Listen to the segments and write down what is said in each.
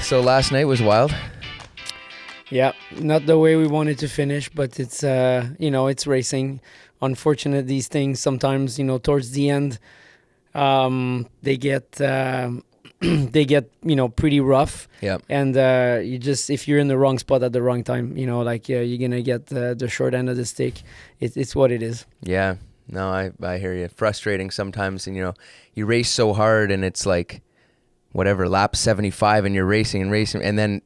So last night was wild. Yeah, not the way we wanted to finish, but it's it's racing. Unfortunate, these things sometimes, towards the end, they get pretty rough. Yeah. And if you're in the wrong spot at the wrong time, you're gonna get the short end of the stick. It's what it is. Yeah. No, I hear you. Frustrating sometimes, and you race so hard, and it's like, whatever, lap 75, and you're racing, and then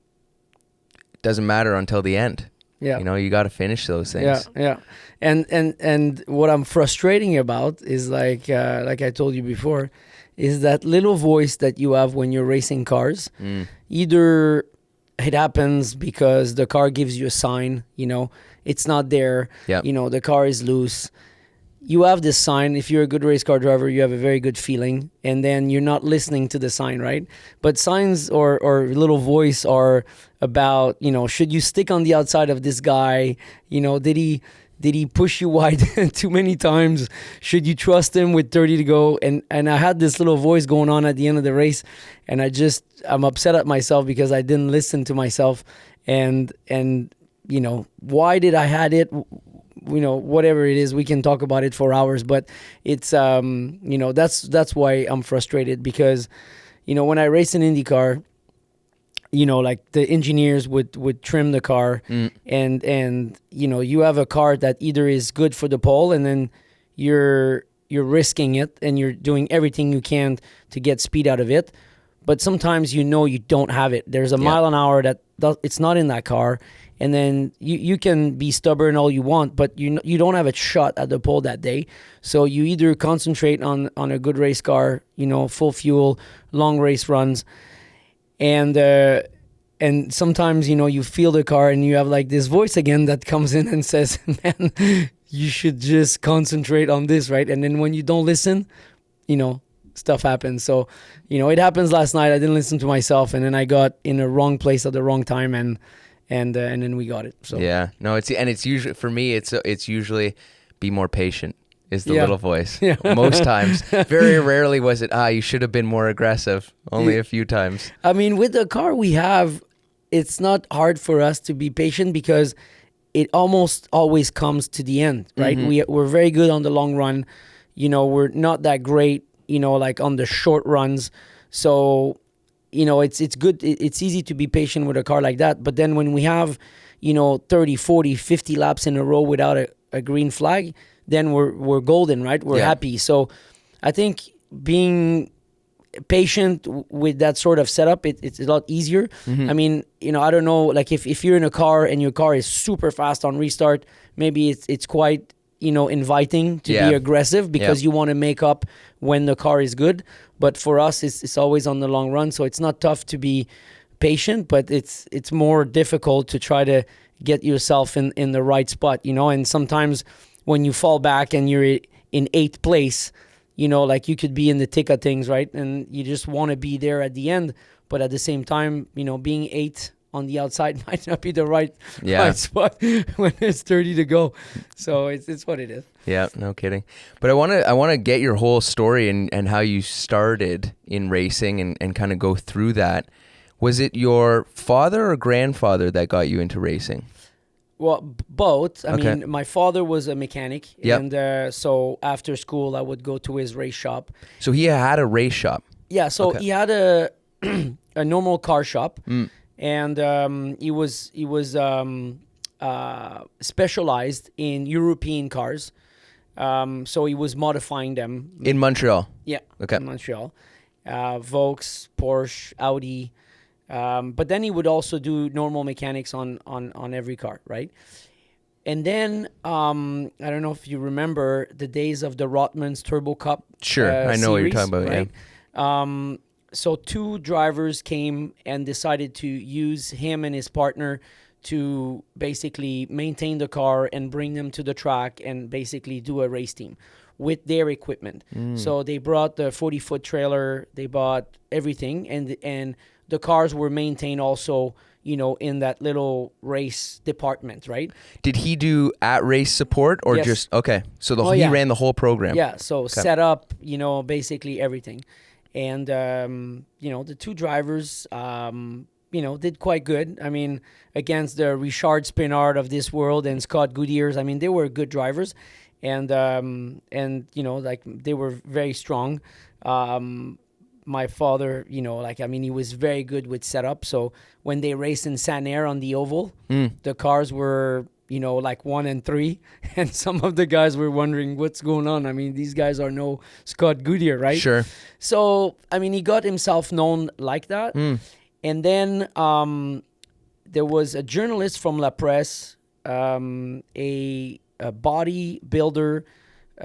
it doesn't matter until the end. Yeah. You got to finish those things. Yeah. And what I'm frustrating about is like I told you before, is that little voice that you have when you're racing cars. Either it happens because the car gives you a sign, it's not there. Yep. The car is loose. You have this sign. If you're a good race car driver, you have a very good feeling, and then you're not listening to the sign, right? But signs or little voice are about, should you stick on the outside of this guy? Did he push you wide too many times? Should you trust him with 30 to go? And I had this little voice going on at the end of the race, and I'm upset at myself because I didn't listen to myself. And why did I had it? Whatever it is, we can talk about it for hours, but it's, that's why I'm frustrated, because, when I race an IndyCar, like the engineers would trim the car and you have a car that either is good for the pole, and then you're risking it and you're doing everything you can to get speed out of it. But sometimes, you don't have it. There's a mile an hour that it's not in that car. And then you can be stubborn all you want, but you don't have a shot at the pole that day. So you either concentrate on a good race car, full fuel, long race runs. And sometimes, you feel the car and you have like this voice again that comes in and says, man, you should just concentrate on this, right? And then when you don't listen, stuff happens. So, it happens last night. I didn't listen to myself, and then I got in the wrong place at the wrong time, and then we got it. So yeah, no, it's usually, for me, it's usually be more patient is the little voice. Yeah. Most times. Very rarely was it, you should have been more aggressive. Only a few times. I mean, with the car we have, it's not hard for us to be patient because it almost always comes to the end, right? Mm-hmm. We're very good on the long run. We're not that great, like on the short runs. So, it's good. It's easy to be patient with a car like that. But then when we have, 30, 40, 50 laps in a row without a green flag, then we're golden, right? We're happy. So I think being patient with that sort of setup, it's a lot easier. Mm-hmm. I mean, I don't know, like if you're in a car and your car is super fast on restart, maybe it's quite, inviting to be aggressive because you want to make up when the car is good. But for us, it's always on the long run. So it's not tough to be patient, but it's more difficult to try to get yourself in the right spot, and sometimes when you fall back and you're in 8th place, like you could be in the thick of things, right? And you just want to be there at the end. But at the same time, being 8th on the outside might not be the right spot when there's 30 to go. So it's what it is. Yeah, no kidding. But I want to get your whole story and how you started in racing and kind of go through that. Was it your father or grandfather that got you into racing? Well, both. I mean, my father was a mechanic, and so after school I would go to his race shop. So he had a race shop? Yeah, so he had a normal car shop. And he was specialized in European cars. So he was modifying them. In Montreal? Yeah, okay. In Montreal. Vaux, Porsche, Audi. But then he would also do normal mechanics on every car, right? And then, I don't know if you remember the days of the Rotman's Turbo Cup. Sure, I know what you're talking about, right? Yeah. So 2 drivers came and decided to use him and his partner to basically maintain the car and bring them to the track and basically do a race team with their equipment. So they brought the 40-foot trailer, they bought everything, and the cars were maintained also, in that little race department, right? Did he do at-race support or just... Okay, so he ran the whole program. Yeah, so set up, basically everything. And, the 2 drivers, did quite good. I mean, against the Richard Spinard of this world and Scott Goodyears. I mean, they were good drivers, and like they were very strong. My father, he was very good with setup. So when they raced in San Air on the oval, the cars were, like 1 and 3. And some of the guys were wondering what's going on. I mean, these guys are no Scott Goodyear, right? Sure. So, I mean, he got himself known like that. And then there was a journalist from La Presse, a bodybuilder,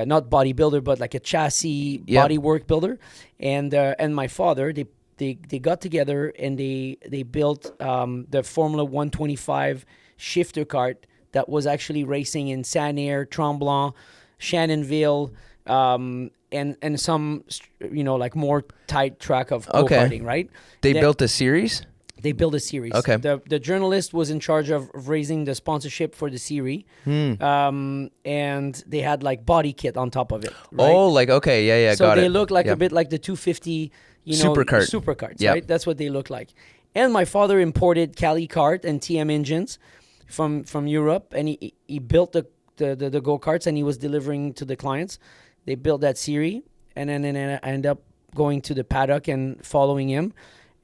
not bodybuilder, but like a chassis bodywork builder, and my father. They got together and they built the Formula 125 shifter kart that was actually racing in San Air, Tremblant, Shannonville, and some like more tight track of go-karting, right? They built a series. They built a series. Okay. The journalist was in charge of raising the sponsorship for the series, and they had like body kit on top of it. Right? Oh, like okay, yeah, so got it. So they look like a bit like the 250, supercarts, right? That's what they look like. And my father imported Cali kart and TM engines from Europe, and he built the go-karts and he was delivering to the clients. They built that series, and then I ended up going to the paddock and following him.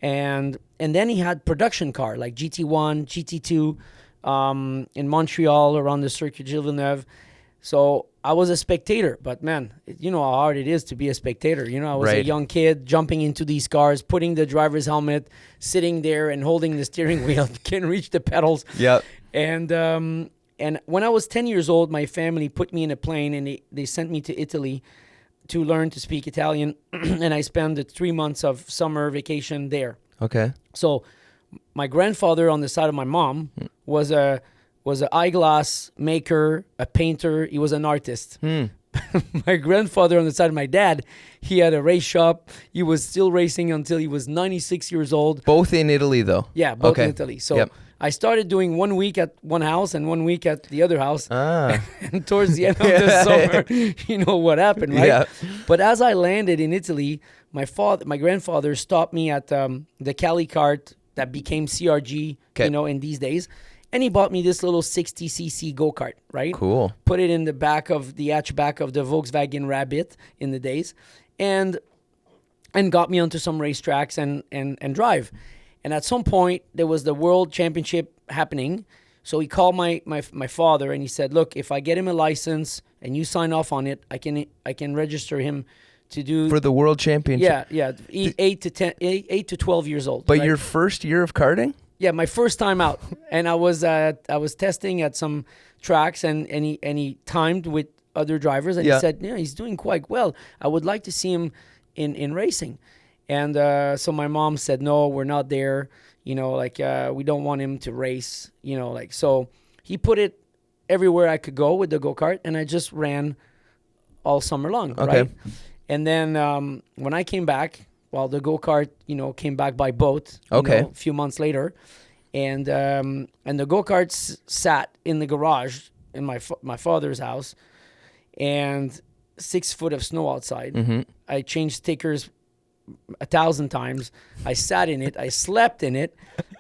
And then he had production car like GT1, GT2 in Montreal around the Circuit Gilles Villeneuve. So I was a spectator, but man, you know how hard it is to be a spectator. I was a young kid jumping into these cars, putting the driver's helmet, sitting there and holding the steering wheel, can't reach the pedals. Yep. And when I was 10 years old, my family put me in a plane and they sent me to Italy to learn to speak Italian, and I spent the 3 months of summer vacation there. Okay. So my grandfather on the side of my mom was an eyeglass maker, a painter. He was an artist. My grandfather on the side of my dad, he had a race shop. He was still racing until he was 96 years old. Both in Italy, though? Yeah, both in Italy. So I started doing 1 week at one house and 1 week at the other house. And towards the end of the summer, you know what happened, right? Yeah. But as I landed in Italy, my grandfather stopped me at the Cali kart that became CRG, in these days. And he bought me this little 60cc go-kart, right? Cool. Put it in the back of the hatchback of the Volkswagen Rabbit in the days. And got me onto some racetracks and drive. And at some point, there was the World Championship happening. So he called my father and he said, look, if I get him a license and you sign off on it, I can register him to do... For the World Championship? Yeah. 8 to 12 years old. But your first year of karting? Yeah, my first time out. And I was testing at some tracks and he timed with other drivers and he said, he's doing quite well. I would like to see him in racing. And so my mom said, no, we're not there. We don't want him to race, so he put it everywhere I could go with the go-kart, and I just ran all summer long, right? And then when I came back, the go-kart, came back by boat, a few months later, and the go-karts sat in the garage in my father's house, and 6 foot of snow outside. Mm-hmm. I changed stickers 1,000 times. I sat in it, I slept in it,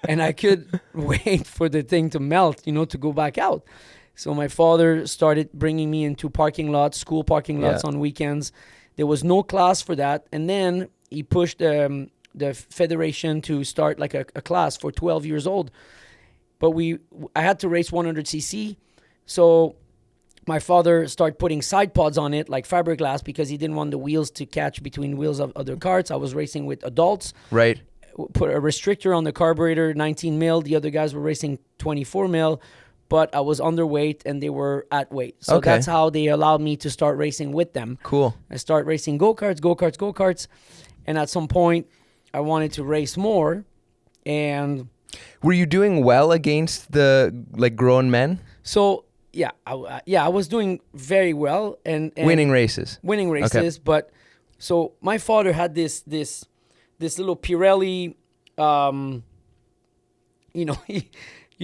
and I could wait for the thing to melt, to go back out. So my father started bringing me into school parking lots on weekends. There was no class for that. And then he pushed the federation to start like a class for 12 years old. But I had to race 100cc. So my father started putting side pods on it, like fiberglass, because he didn't want the wheels to catch between wheels of other karts. I was racing with adults. Right. Put a restrictor on the carburetor, 19 mil. The other guys were racing 24 mil, but I was underweight and they were at weight. So that's how they allowed me to start racing with them. Cool. I started racing go-karts. And at some point, I wanted to race more. And were you doing well against the grown men? So... Yeah, I was doing very well and winning races. Okay. But so my father had this little Pirelli,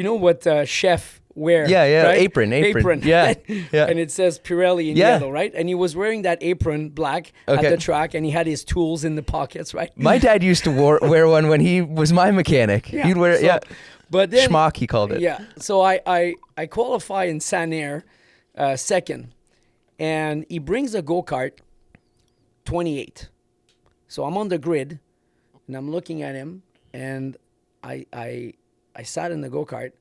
what chef wear. Yeah, right? apron. Yeah, yeah. And it says Pirelli in yellow, right? And he was wearing that apron black at the track, and he had his tools in the pockets, right? My dad used to wear one when he was my mechanic. Yeah, He'd wear it, But then, schmuck, he called it. Yeah. So I qualify in Sanair second, and he brings a go-kart 28. So I'm on the grid, and I'm looking at him, and I sat in the go-kart,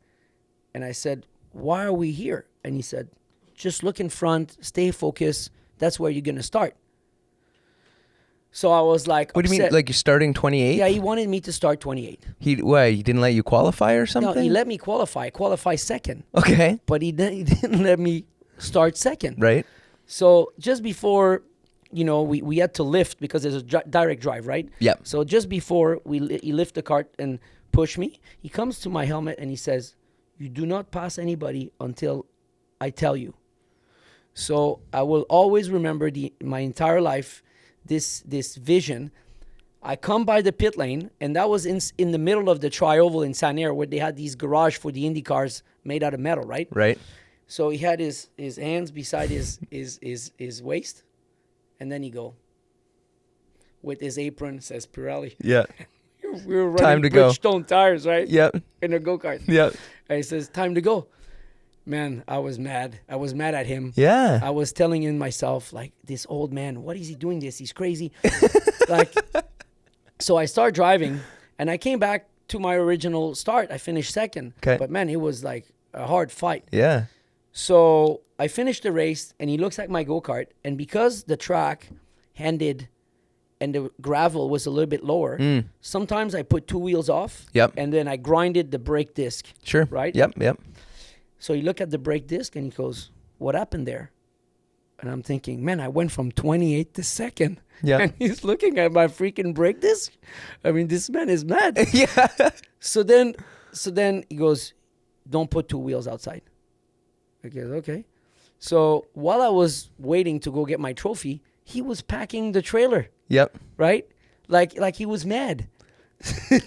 and I said, "Why are we here?" And he said, "Just look in front, stay focused. That's where you're going to start." So I was like, what do you mean, like you're starting 28? Yeah, he wanted me to start 28. He didn't let you qualify or something? No, he let me qualify second. Okay. But he didn't let me start second. Right. So just before, we had to lift because there's a direct drive, right? Yeah. So just before he lift the cart and push me, he comes to my helmet and he says, "You do not pass anybody until I tell you." So I will always remember my entire life this vision. I come by the pit lane, and that was in the middle of the tri-oval in Sanair, where they had these garage for the Indy cars made out of metal, right? Right. So he had his hands beside his waist, and then he go with his apron, says Pirelli. Yeah. We were running Time to go. Bridgestone tires, right? Yep. In a go-kart. Yep. And he says, "Time to go." Man, I was mad. I was mad at him. Yeah. I was telling in myself, like, this old man, what is he doing this? He's crazy. So I start driving, and I came back to my original start. I finished second. Okay. But, man, it was like a hard fight. Yeah. So I finished the race, and he looks at my go-kart, and because the track handed and the gravel was a little bit lower, sometimes I put two wheels off, and then I grinded the brake disc. Sure. Right? Yep. So he looked at the brake disc, and he goes, "What happened there?" And I'm thinking, man, I went from 28 to second. Yeah. And he's looking at my freaking brake disc. I mean, this man is mad. Yeah. So then he goes, "Don't put two wheels outside." I guess, okay. So while I was waiting to go get my trophy, he was packing the trailer. Yep. Right? Like he was mad.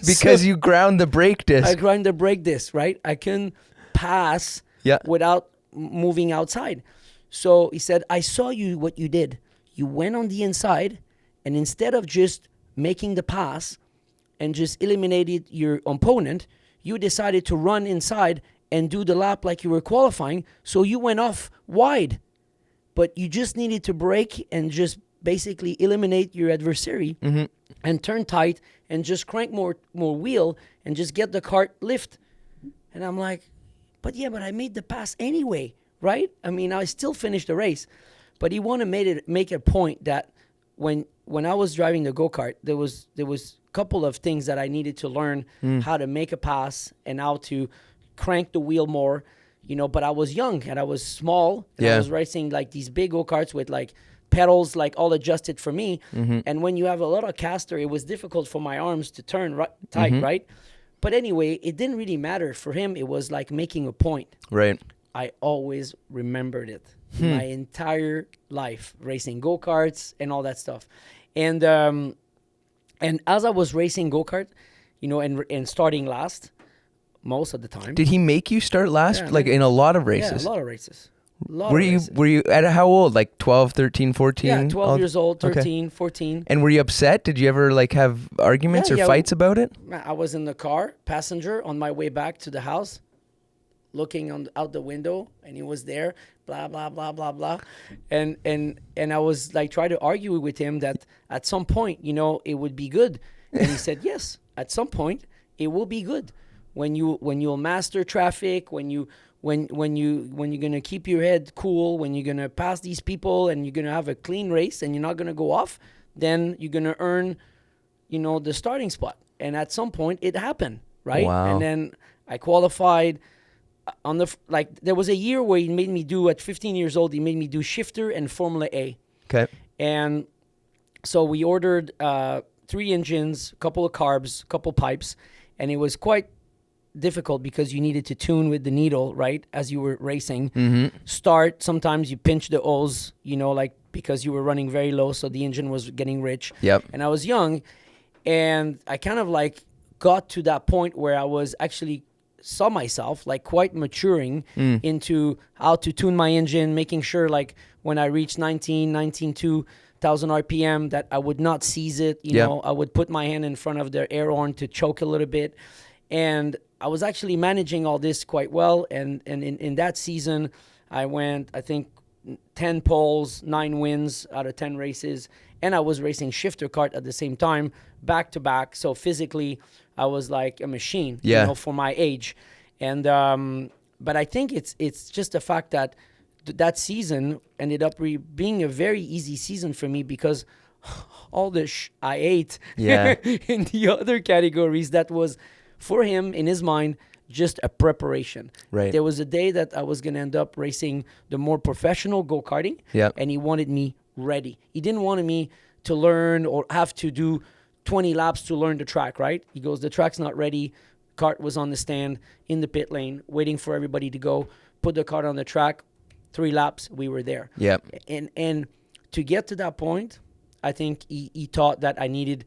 Because you ground the brake disc. I grind the brake disc, right? I couldn't pass without moving outside. So he said, "I saw what you did. You went on the inside, and instead of just making the pass and just eliminated your opponent, you decided to run inside and do the lap like you were qualifying. So you went off wide, but you just needed to brake and just basically eliminate your adversary and turn tight and just crank more wheel and just get the cart lift." And I'm like, but I made the pass anyway, right? I mean, I still finished the race. But he wanted to make a point that when I was driving the go-kart, there was a couple of things that I needed to learn how to make a pass and how to crank the wheel more, but I was young and I was small. And I was racing like these big go-karts with like pedals like all adjusted for me. And when you have a lot of caster, it was difficult for my arms to turn tight, right? But anyway, it didn't really matter. For him, it was like making a point. Right. I always remembered it my entire life, racing go-karts and all that stuff. And as I was racing go-kart, and starting last most of the time. Did he make you start last, in a lot of races? Yeah, a lot of races. Were you at how old? Like 12, 13, 14? Yeah, 12 years old, 13, 14. And were you upset? Did you ever have arguments or fights about it? I was in the car, passenger, on my way back to the house, looking out the window, and he was there, blah, blah, blah, blah, blah. And I was like trying to argue with him that at some point, it would be good. And he said, yes, at some point it will be good. When you'll master traffic, when you're gonna keep your head cool, when you're gonna pass these people and you're gonna have a clean race and you're not gonna go off, then you're gonna earn, the starting spot. And at some point it happened, right? Wow. And then I qualified on there was a year where he made me do, at 15 years old, he made me do shifter and Formula A. Okay. And so we ordered 3 engines, a couple of carbs, a couple pipes, and it was quite difficult because you needed to tune with the needle, right, as you were racing. Start, sometimes you pinch the hose, because you were running very low, so the engine was getting rich. Yep. And I was young, and I kind of got to that point where I was actually saw myself like quite maturing into how to tune my engine, making sure like when I reached 19,200 RPM that I would not seize it. You know, I would put my hand in front of the air horn to choke a little bit. And I was actually managing all this quite well. And in that season, I went, I think, 10 poles, 9 wins out of 10 races. And I was racing shifter kart at the same time, back to back. So physically, I was like a machine, you know, for my age. And but I think it's just the fact that that season ended up being a very easy season for me because all the I ate in the other categories, that was for him in his mind just a preparation. Right. There was a day that I was going to end up racing the more professional go-karting, and he wanted me ready. He didn't want me to learn or have to do 20 laps to learn the track, right? He goes, the track's not ready. Kart was on the stand in the pit lane, waiting for everybody to go, put the kart on the track. 3 laps, we were there. Yep. And to get to that point, I think he thought that I needed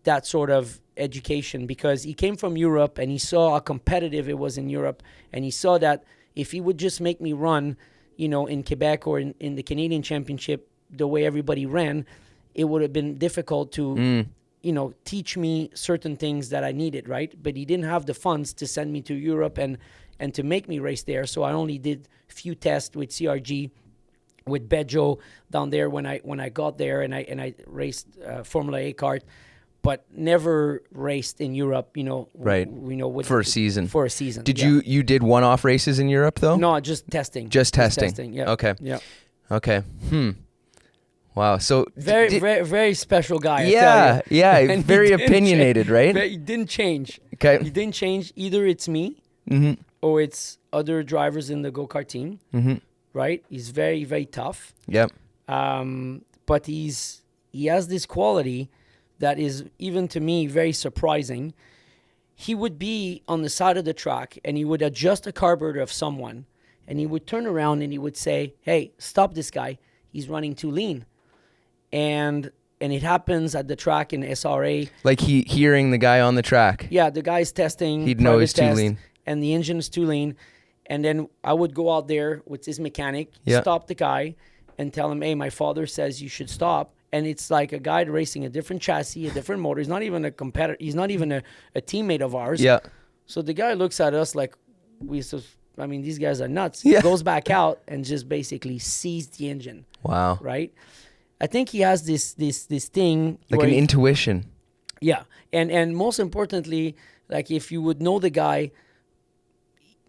that sort of education because he came from Europe and he saw how competitive it was in Europe. And he saw that if he would just make me run, you know, in Quebec or in the Canadian Championship the way everybody ran, it would have been difficult to, you know, teach me certain things that I needed, right? But he didn't have the funds to send me to Europe and to make me race there. So I only did a few tests with CRG, with Bejo down there when I got there, and I raced Formula A kart, but never raced in Europe, you know. Right. You know, for a season. For a season. Did you did one-off races in Europe though? No, just testing. Just testing. Yeah. Okay. Yeah. Okay. Wow. So very special guy. Yeah. I tell you. Yeah. And Very opinionated, right? He didn't change. Okay. He didn't change. Either it's me or it's other drivers in the go-kart team. Right. He's very, very tough. Yep. But he has this quality that is, even to me, very surprising. He would be on the side of the track and he would adjust a carburetor of someone and he would turn around and he would say, hey, stop this guy. He's running too lean. And it happens at the track in SRA. Like hearing the guy on the track. Yeah, the guy's testing. He'd know he's too lean. And the engine is too lean. And then I would go out there with his mechanic, stop the guy, and tell him, hey, my father says you should stop. And it's like a guy racing a different chassis, a different motor. He's not even a competitor. He's not even a teammate of ours. Yeah. So the guy looks at us like, these guys are nuts. Yeah. He goes back out and just basically seized the engine. Wow. Right? I think he has this thing. Like an intuition. Yeah. And most importantly, like if you would know the guy,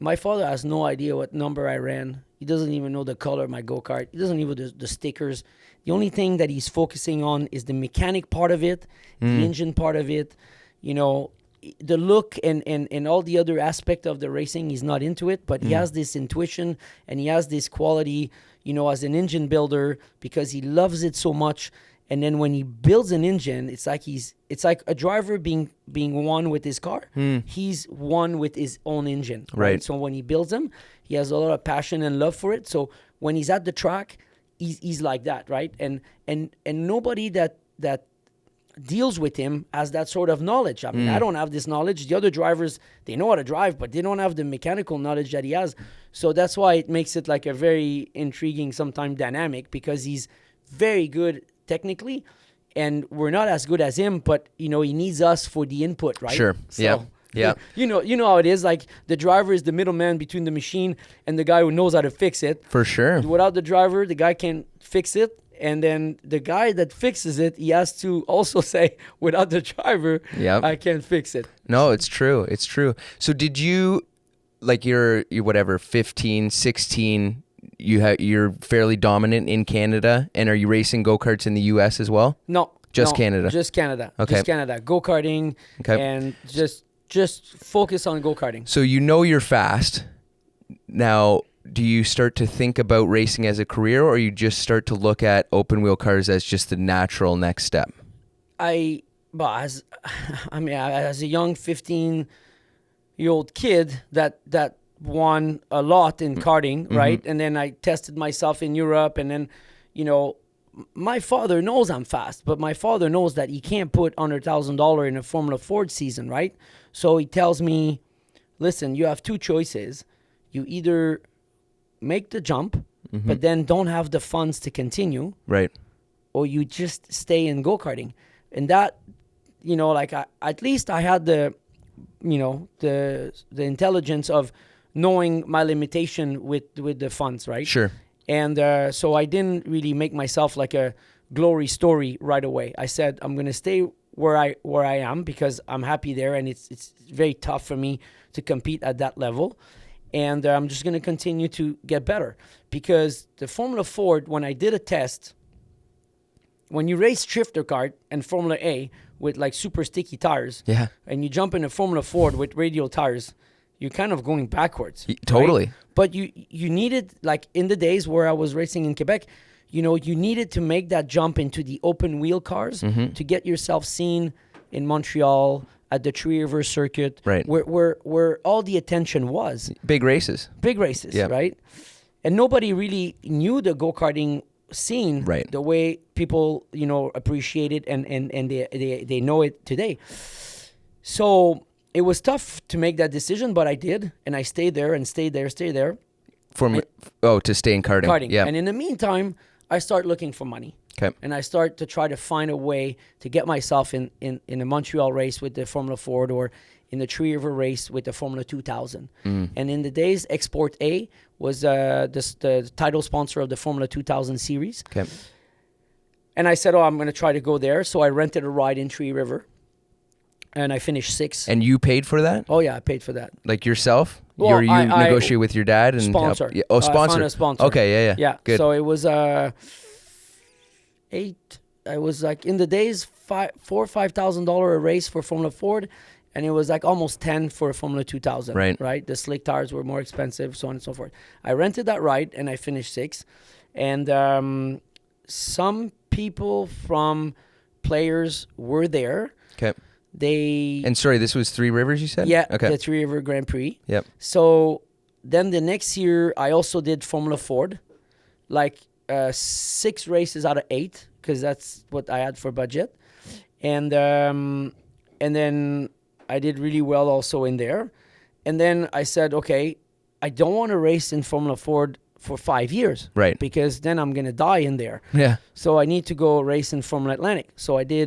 my father has no idea what number I ran. He doesn't even know the color of my go-kart. He doesn't even know the stickers. The only thing that he's focusing on is the mechanic part of it, the engine part of it, you know, the look and all the other aspect of the racing. He's not into it, but he has this intuition and he has this quality, you know, as an engine builder because he loves it so much. And then when he builds an engine, it's like a driver being one with his car. He's one with his own engine. Right. So when he builds them, he has a lot of passion and love for it. So when he's at the track, he's like that, right? And nobody that deals with him has that sort of knowledge. I mean, I don't have this knowledge. The other drivers, they know how to drive, but they don't have the mechanical knowledge that he has. So that's why it makes it like a very intriguing, sometimes dynamic, because he's very good technically, and we're not as good as him, but you know, he needs us for the input, right? Sure. So, yeah. You know how it is. Like the driver is the middleman between the machine and the guy who knows how to fix it. For sure. Without the driver, the guy can't fix it. And then the guy that fixes it, he has to also say, without the driver, I can't fix it. No, it's true. It's true. So did you, like you're whatever, 15, 16, you're fairly dominant in Canada, and are you racing go-karts in the US as well? No. Canada. Just Canada. Okay. Just Canada. Go-karting and just focus on go-karting. So you know you're fast. Now, do you start to think about racing as a career, or you just start to look at open wheel cars as just the natural next step? As a young 15-year-old kid that won a lot in karting, right? And then I tested myself in Europe, and then, you know, my father knows I'm fast, but my father knows that he can't put $100,000 in a Formula Ford season, right? So he tells me, listen, you have two choices. You either make the jump, but then don't have the funds to continue, Right. or you just stay in go-karting. And that, at least I had the intelligence of knowing my limitation with the funds, right? Sure. And so I didn't really make myself like a glory story right away. I said, I'm going to stay where I am because I'm happy there, and it's very tough for me to compete at that level. And I'm just going to continue to get better, because the Formula Ford, when I did a test, when you race drifter kart and Formula A with like super sticky tires, Yeah. and you jump in a Formula Ford with radial tires, you're kind of going backwards. Totally. Right? But you needed, like in the days where I was racing in Quebec, you needed to make that jump into the open wheel cars to get yourself seen in Montreal at the Three Rivers circuit, Right. where all the attention was. Big races. Big races, Yeah. right? And nobody really knew the go-karting scene Right. the way people, appreciate it and they know it today. So it was tough to make that decision, but I did, and I stayed there and stayed there. To stay in karting. Karting. Yeah. And in the meantime, I start looking for money. Okay. And I start to try to find a way to get myself in a Montreal race with the Formula Ford, or in the Three River race with the Formula 2000. And in the days, Export A was the title sponsor of the Formula 2000 series. Okay. And I said, I'm going to try to go there. So I rented a ride in Three River, and I finished 6th. And you paid for that? Oh, yeah, I paid for that. Like yourself? Well, you I negotiate with your dad? And sponsor. Yeah. Oh, sponsor. I found a sponsor. Okay, yeah. Yeah. Good. So it was 8. I was like in the days $4,000 or $5,000 a race for Formula Ford, and it was like almost 10 for Formula 2000. Right. The slick tires were more expensive, so on and so forth. I rented that ride, and I finished 6th. And some people from players were there. Okay. And sorry, this was Three Rivers, you said? Yeah. Okay. The Three River Grand Prix. Yep. So then the next year, I also did Formula Ford, like 6 races out of 8, because that's what I had for budget. And then I did really well also in there. And then I said, okay, I don't want to race in Formula Ford for 5 years. Right. Because then I'm going to die in there. Yeah. So I need to go race in Formula Atlantic. So I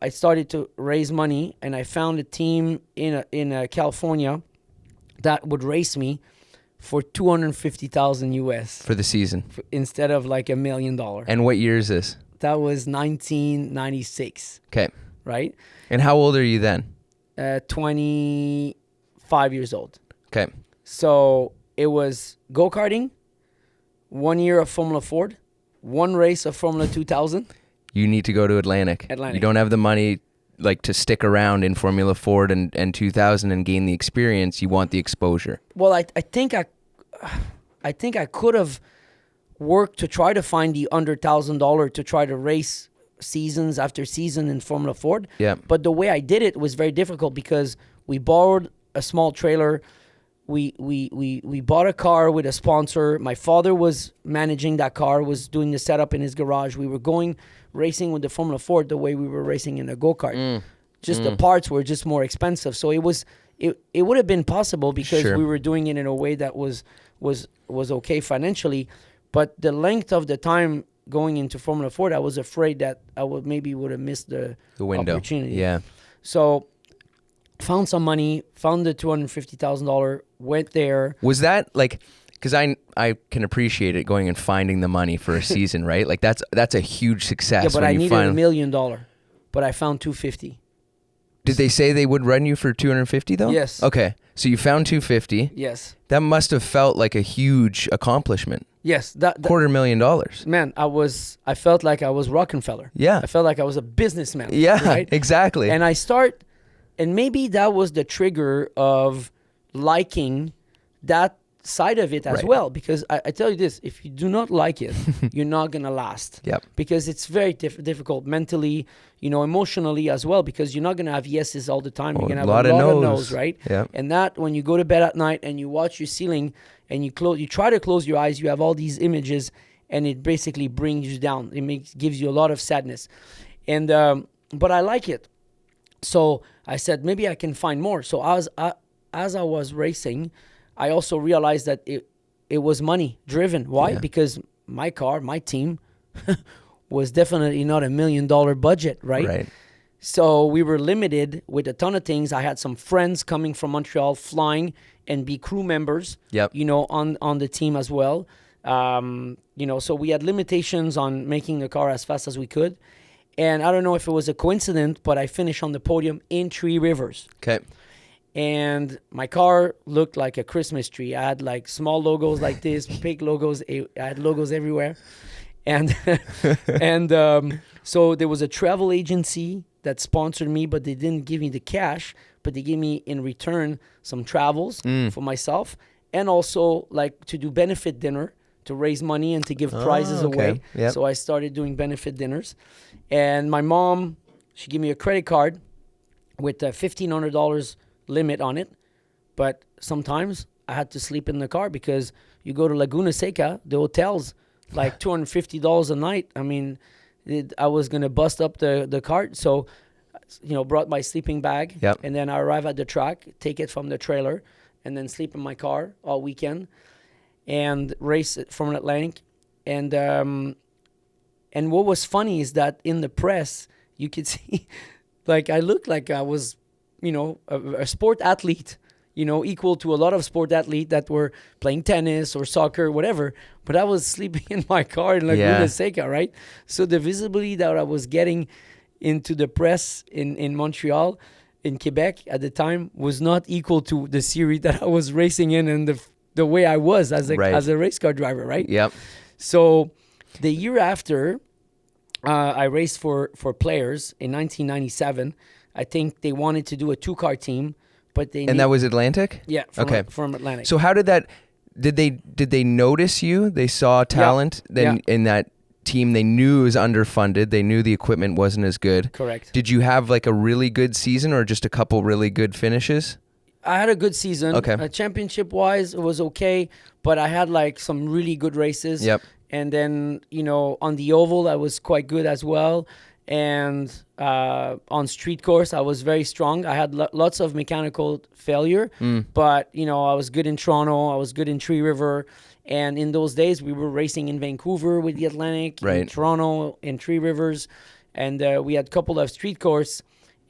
started to raise money, and I found a team in California that would race me for $250,000 US For the season. instead of like $1 million. And what year is this? That was 1996, Okay. right? And how old are you then? 25 years old. Okay. So it was go-karting, 1 year of Formula Ford, 1 race of Formula 2000. You need to go to Atlantic. You don't have the money to stick around in Formula Ford and 2000 and gain the experience. You want the exposure. Well, I think I could have worked to try to find the under $1,000 to try to race seasons after season in Formula Ford. Yeah. But the way I did it was very difficult, because we borrowed a small trailer. We bought a car with a sponsor. My father was managing that car, was doing the setup in his garage. We were going racing with the Formula Ford the way we were racing in a go-kart. The parts were just more expensive. So it would have been possible, because we were doing it in a way that was okay financially. But the length of the time going into Formula Ford, I was afraid that I would have missed the window. Opportunity. Yeah. So found some money, found the $250,000, went there. Was that because I can appreciate it, going and finding the money for a season, right? Like that's a huge success. Yeah, but when I you needed find... $1 million, but I found $250. Did they say they would run you for 250 though? Yes. Okay, so you found 250. Yes. That must have felt like a huge accomplishment. Yes, that $250,000. Man, I felt like I was Rockefeller. Yeah. I felt like I was a businessman. Yeah, right? exactly. And maybe that was the trigger of liking that side of it as well. Because I tell you this, if you do not like it, you're not going to last. Yep. Because it's very difficult mentally, emotionally as well, because you're not going to have yeses all the time. You're going to have a lot of no's, right? Yep. And that, when you go to bed at night and you watch your ceiling and you try to close your eyes, you have all these images, and it basically brings you down. It gives you a lot of sadness. And but I like it. So I said, maybe I can find more. So as I was racing, I also realized that it was money driven. Why? Yeah. Because my car, my team, was definitely not $1 million budget, right? Right. So we were limited with a ton of things. I had some friends coming from Montreal flying and be crew members, Yep. on the team as well. So we had limitations on making the car as fast as we could. And I don't know if it was a coincidence, but I finished on the podium in Three Rivers. Okay. And my car looked like a Christmas tree. I had like small logos like this, big logos. I had logos everywhere. And so there was a travel agency that sponsored me, but they didn't give me the cash, but they gave me in return some travels for myself, and also like to do benefit dinner to raise money and to give prizes away. Yep. So I started doing benefit dinners. And my mom, she gave me a credit card with a $1,500 limit on it. But sometimes I had to sleep in the car because you go to Laguna Seca, the hotels, like $250 a night. I mean, I was going to bust up the cart. So, brought my sleeping bag. Yep. And then I arrive at the track, take it from the trailer, and then sleep in my car all weekend and race it from Atlantic. And what was funny is that in the press, you could see, like, I looked like I was, a sport athlete, equal to a lot of sport athletes that were playing tennis or soccer, whatever. But I was sleeping in my car in Laguna Seca, right? So the visibility that I was getting into the press in Montreal, in Quebec at the time, was not equal to the series that I was racing in and the way I was as a race car driver, right? Yep. So the year after, I raced for Players in 1997. I think they wanted to do a 2-car team, but that was Atlantic? Yeah. From Atlantic. So how did that? Did they notice you? They saw talent. Then in that team, they knew it was underfunded. They knew the equipment wasn't as good. Correct. Did you have like a really good season or just a couple really good finishes? I had a good season. Okay. Championship-wise, it was okay, but I had like some really good races. Yep. And then, on the oval, I was quite good as well. And on street course, I was very strong. I had lots of mechanical failure, but, I was good in Toronto. I was good in Three River. And in those days, we were racing in Vancouver with the Atlantic, in Toronto, in Three Rivers. And we had a couple of street course.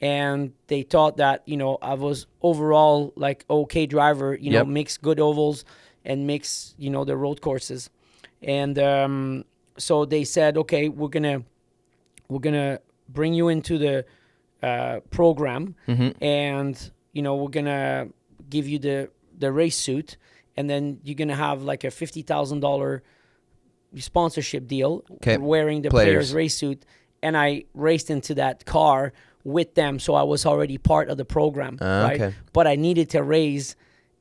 And they thought that, I was overall like okay driver, mix good ovals and mix, the road courses. And so they said, okay, we're gonna bring you into the program, and we're gonna give you the race suit, and then you're gonna have like a $50,000 sponsorship deal wearing the player's race suit. And I raced into that car with them, so I was already part of the program, right? Okay. But I needed to raise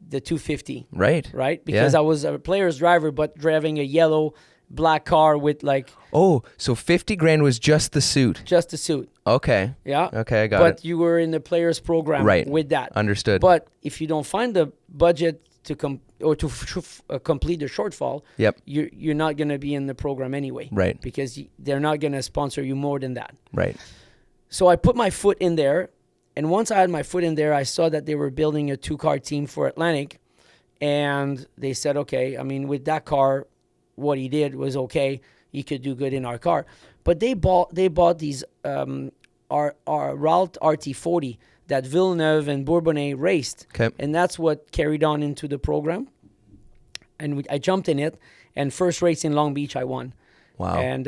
the 250, right? Because I was a player's driver, but driving a yellow black car with like. Oh, so 50 grand was just the suit. Just the suit. Okay. Yeah. Okay, I got it. But you were in the players program with that. Understood. But if you don't find the budget to complete the shortfall, you're not going to be in the program anyway. Right. Because they're not going to sponsor you more than that. Right. So I put my foot in there. And once I had my foot in there, I saw that they were building a 2-car team for Atlantic. And they said, okay, I mean, with that car, what he did was okay. He could do good in our car. But they bought these our Ralt RT40 that Villeneuve and Bourbonnais raced. Okay. And that's what carried on into the program. And I jumped in it. And first race in Long Beach, I won. Wow. And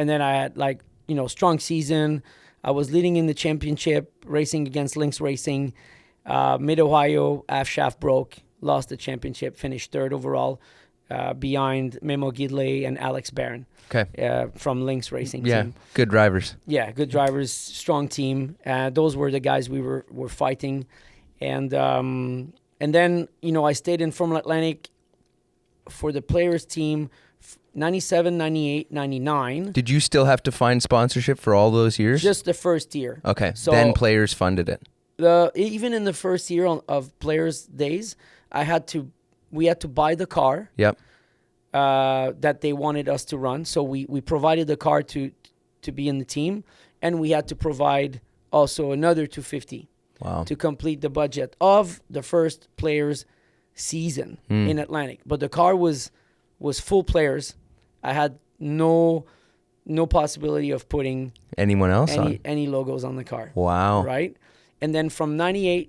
then I had like, strong season. I was leading in the championship, racing against Lynx Racing. Mid-Ohio, half shaft broke, lost the championship, finished third overall, behind Memo Gidley and Alex Barron from Lynx Racing team. Good drivers. Yeah, good drivers, strong team. Those were the guys we were fighting. And then, I stayed in Formula Atlantic for the players team 97, 98, 99. Did you still have to find sponsorship for all those years? Just the first year. Okay. So then players funded it. Even in the first year of players' days, we had to buy the car. Yep. That they wanted us to run. So we provided the car to be in the team, and we had to provide also another 250. Wow. to complete the budget of the first players' season in Atlantic. But the car was full players. I had no possibility of putting Anyone else on? any logos on the car. Wow. Right? And then from 99,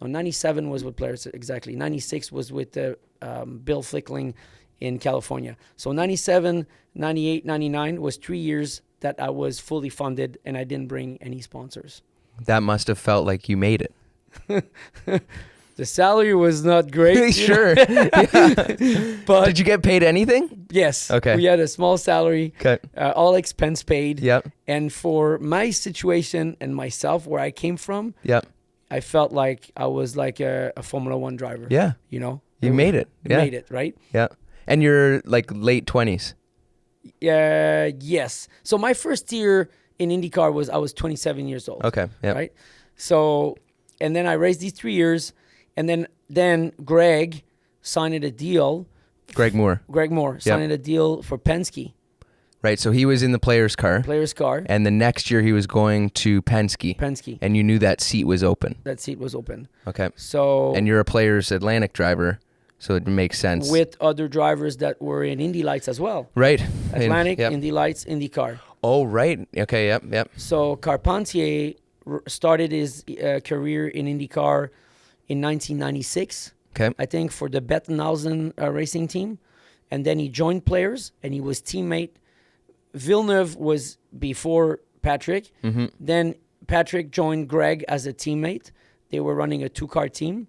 or 97 was with players exactly. 96 was with Bill Flickling in California. So 97, 98, 99 was 3 years that I was fully funded and I didn't bring any sponsors. That must have felt like you made it. The salary was not great. Sure. But did you get paid anything? Yes. Okay. We had a small salary, Okay. all expense paid. Yep. And for my situation and myself, where I came from, Yep. I felt like I was like a Formula One driver. Yeah. You know? You made it. Yeah. Made it, right? Yeah. And you're like late 20s. Yes. So my first year in IndyCar I was 27 years old. Okay. Yeah. Right? So, and then I raced these 3 years, and then Greg signed a deal. Greg Moore. Signed a deal for Penske. Right. So he was in the player's car. And the next year he was going to Penske. And you knew that seat was open. That seat was open. Okay. So. And you're a player's Atlantic driver, so it makes sense. With other drivers that were in Indy Lights as well. Right. Atlantic, Indy Lights, IndyCar. Oh, right. Okay. Yep. So Carpentier started his career in IndyCar in 1996. Okay. I think for the Bettenhausen racing team. And then he joined players and he was teammate. Villeneuve was before Patrick. Mm-hmm. Then Patrick joined Greg as a teammate. They were running a 2-car team.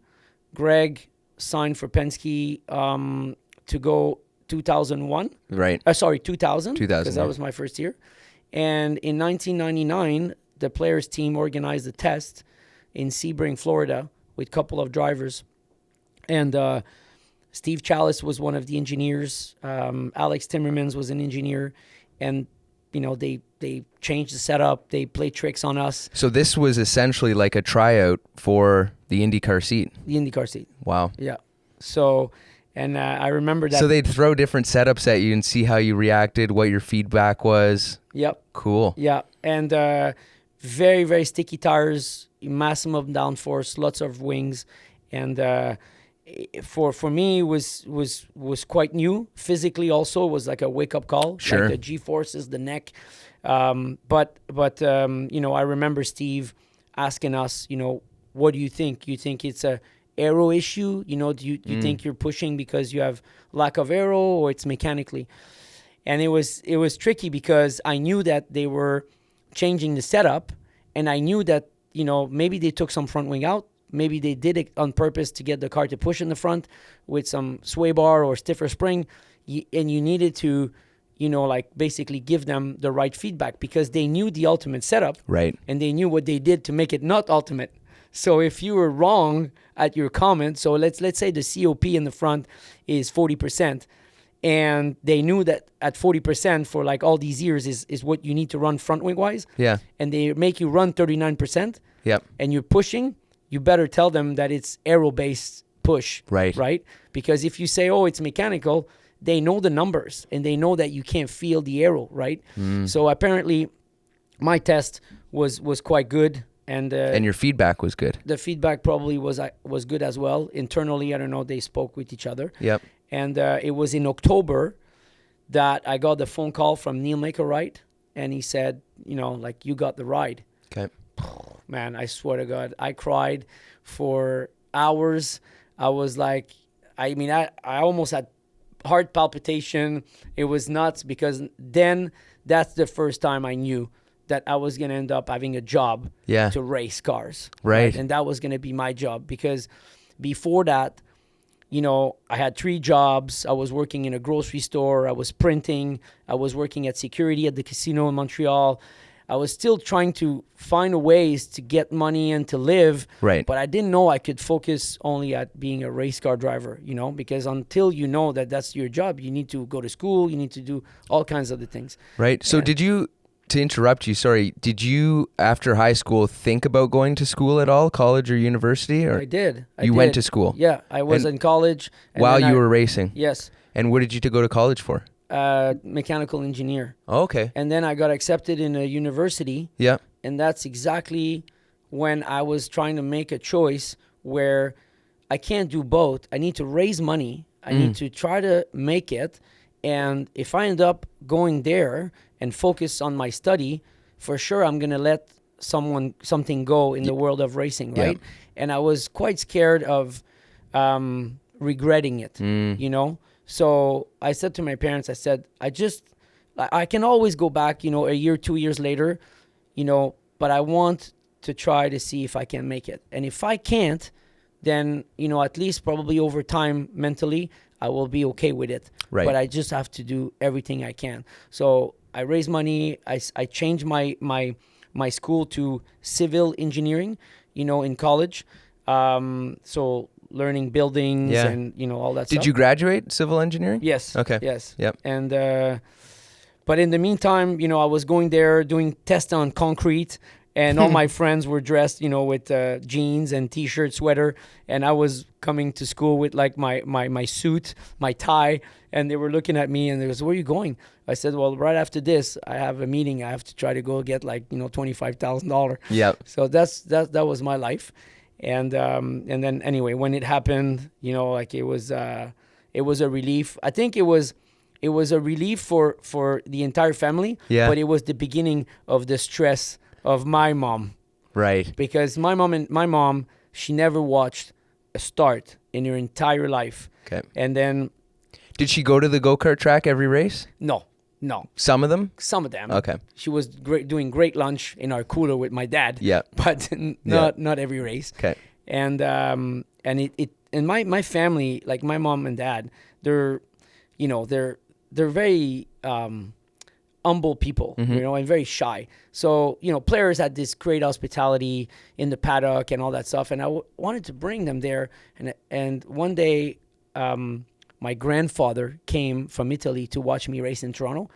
Greg signed for Penske to go 2001. Right. 2000. 2000. Because that was my first year. And in 1999, the players team organized a test in Sebring, Florida, with a couple of drivers. And Steve Chalice was one of the engineers. Alex Timmermans was an engineer. And, you know, they changed the setup. They played tricks on us. So this was essentially like a tryout for the IndyCar seat. The IndyCar seat. Wow. Yeah. So, and I remember that. So they'd throw different setups at you and see how you reacted, what your feedback was. Yep. Cool. Yeah. And very, very sticky tires, maximum downforce, lots of wings. And for me was quite new. Physically also was like a wake up call. Sure. Like the G-forces, the neck. But you know, I remember Steve asking us, you know, what do you think? You think it's a aero issue? You know, do you think you're pushing because you have lack of aero, or it's mechanically? And it was tricky because I knew that they were changing the setup, and I knew that, you know, maybe they took some front wing out. Maybe they did it on purpose to get the car to push in the front with some sway bar or stiffer spring. And you needed to, you know, like basically give them the right feedback because they knew the ultimate setup. Right. And they knew what they did to make it not ultimate. So if you were wrong at your comment, so let's say the COP in the front is 40%. And they knew that at 40% for like all these years is what you need to run front wing wise. Yeah. And they make you run 39%. Yep. And you're pushing. You better tell them that it's aero-based push. Right? Because if you say, oh, it's mechanical, they know the numbers and they know that you can't feel the aero, right? So apparently my test was quite good. And your feedback was good. The feedback probably was good as well. Internally, I don't know, they spoke with each other. Yep. And it was in October that I got the phone call from Neil Maker-Wright. And he said, you know, like, you got the ride. Okay. Man, I swear to God, I cried for hours. I was like, I mean, I almost had heart palpitation. It was nuts because then that's the first time I knew that I was going to end up having a job to race cars. Right. And that was going to be my job because before that, you know, I had 3 jobs. I was working in a grocery store. I was printing. I was working at security at the casino in Montreal. I was still trying to find ways to get money and to live. Right. But I didn't know I could focus only at being a race car driver, you know, because until you know that that's your job, you need to go to school, you need to do all kinds of the things. Right. So did you, to interrupt you, sorry, did you, after high school, think about going to school at all, college or university? Or I did. You went to school? Yeah, I was in college. While you were racing? Yes. And what did you go to college for? Mechanical engineer. Oh, okay. And then I got accepted in a university. Yeah. And that's exactly when I was trying to make a choice where I can't do both. I need to raise money. I need to try to make it. And if I end up going there and focus on my study, for sure I'm going to let something go in the world of racing, right? And I was quite scared of regretting it, you know? So I said to my parents, I said, I can always go back, you know, a year, 2 years later, you know, but I want to try to see if I can make it. And if I can't, then, you know, at least probably over time mentally, I will be okay with it. Right. But I just have to do everything I can. So I raised money. I changed my school to civil engineering, you know, in college. So learning buildings and, you know, all that stuff. Did you graduate civil engineering? Yes. Okay. Yes. Yep. And, but in the meantime, you know, I was going there doing tests on concrete, and all my friends were dressed, you know, with jeans and T-shirt, sweater. And I was coming to school with like my suit, my tie, and they were looking at me and they was, where are you going? I said, well, right after this, I have a meeting. I have to try to go get like, you know, $25,000. Yep. So that was my life. And then anyway, when it happened, you know, like it was a relief. I think it was a relief for the entire family. Yeah. But it was the beginning of the stress of my mom. Right. Because my mom, she never watched a start in her entire life. Okay. And then, Did she go to the go-kart track every race? no. Some of them? Some of them. Okay. She was doing great lunch in our cooler with my dad. Yeah. But not every race. Okay. And my family, like my mom and dad, they're very humble people, you know, and very shy. So, you know, players had this great hospitality in the paddock and all that stuff. And I wanted to bring them there. And one day, my grandfather came from Italy to watch me race in Toronto.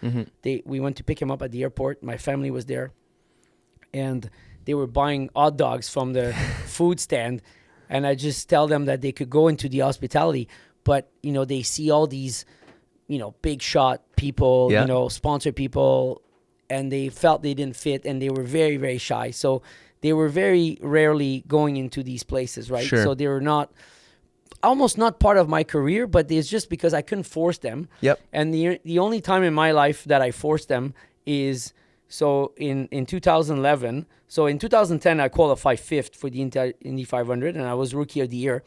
We went to pick him up at the airport. My family was there. And they were buying hot dogs from the food stand. And I just tell them that they could go into the hospitality. But, you know, they see all these, you know, big shot people, you know, sponsor people, and they felt they didn't fit, and they were very, very shy. So they were very rarely going into these places, right? Sure. So they were almost not part of my career, but it's just because I couldn't force them. Yep. And the only time in my life that I forced them is, so in 2011, so in 2010, I qualified 5th for the Indy 500, and I was Rookie of the Year.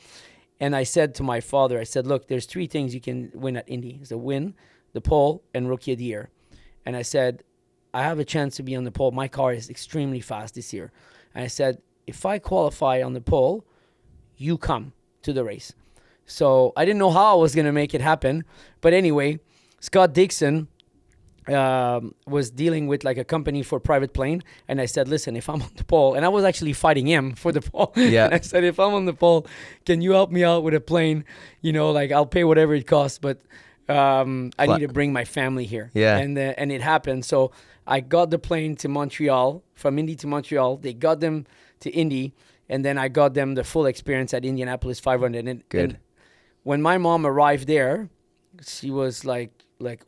And I said to my father, I said, look, there's 3 things you can win at Indy. It's a win, the pole, and Rookie of the Year. And I said, I have a chance to be on the pole. My car is extremely fast this year. And I said, if I qualify on the pole, you come to the race. So I didn't know how I was going to make it happen. But anyway, Scott Dixon was dealing with like a company for private plane, and I said, listen, if I'm on the pole, and I was actually fighting him for the pole. Yeah. And I said, if I'm on the pole, can you help me out with a plane? You know, like I'll pay whatever it costs, but I need to bring my family here. Yeah. And it happened. So I got the plane to Montreal, from Indy to Montreal. They got them to Indy, and then I got them the full experience at Indianapolis 500. Good. And when my mom arrived there, she was like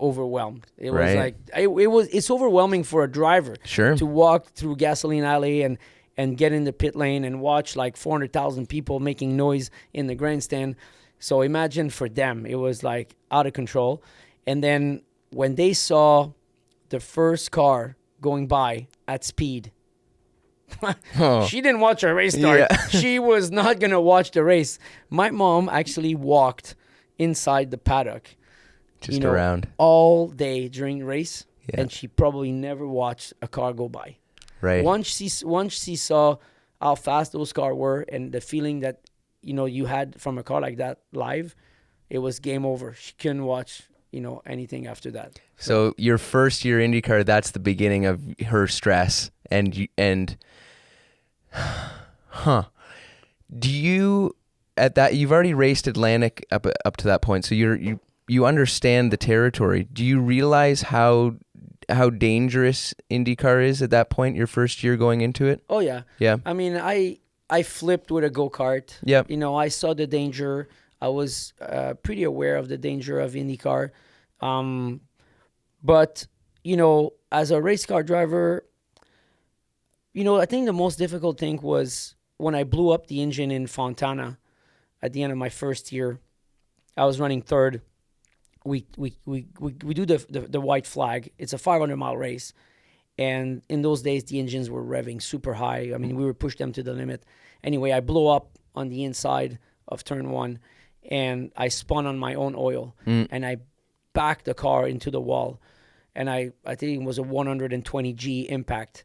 overwhelmed. It was Right. like it's overwhelming for a driver to walk through gasoline alley and get in the pit lane and watch like 400,000 people making noise in the grandstand. So imagine for them, it was like out of control. And then when they saw the first car going by at speed, she didn't watch a race start. Yeah. She was not going to watch the race. My mom actually walked inside the paddock Just around all day during race, Yeah. and she probably never watched a car go by. Right. Once she saw how fast those cars were and the feeling that, you know, you had from a car like that live, it was game over. She couldn't watch, you know, anything after that. So your first year IndyCar, that's the beginning of her stress, Do you at that you've already raced Atlantic up to that point, so you understand the territory. Do you realize how dangerous IndyCar is at that point, your first year going into it? Oh yeah. Yeah. I mean, I flipped with a go-kart. Yep. You know, I saw the danger. I was pretty aware of the danger of IndyCar. But, you know, as a race car driver, I think the most difficult thing was when I blew up the engine in Fontana at the end of my first year. I was running third. We do the white flag. It's a 500-mile race. And in those days, the engines were revving super high. I mean, we would push them to the limit. Anyway, I blew up on the inside of turn 1, and I spun on my own oil. And I backed the car into the wall. And I think it was a 120G impact.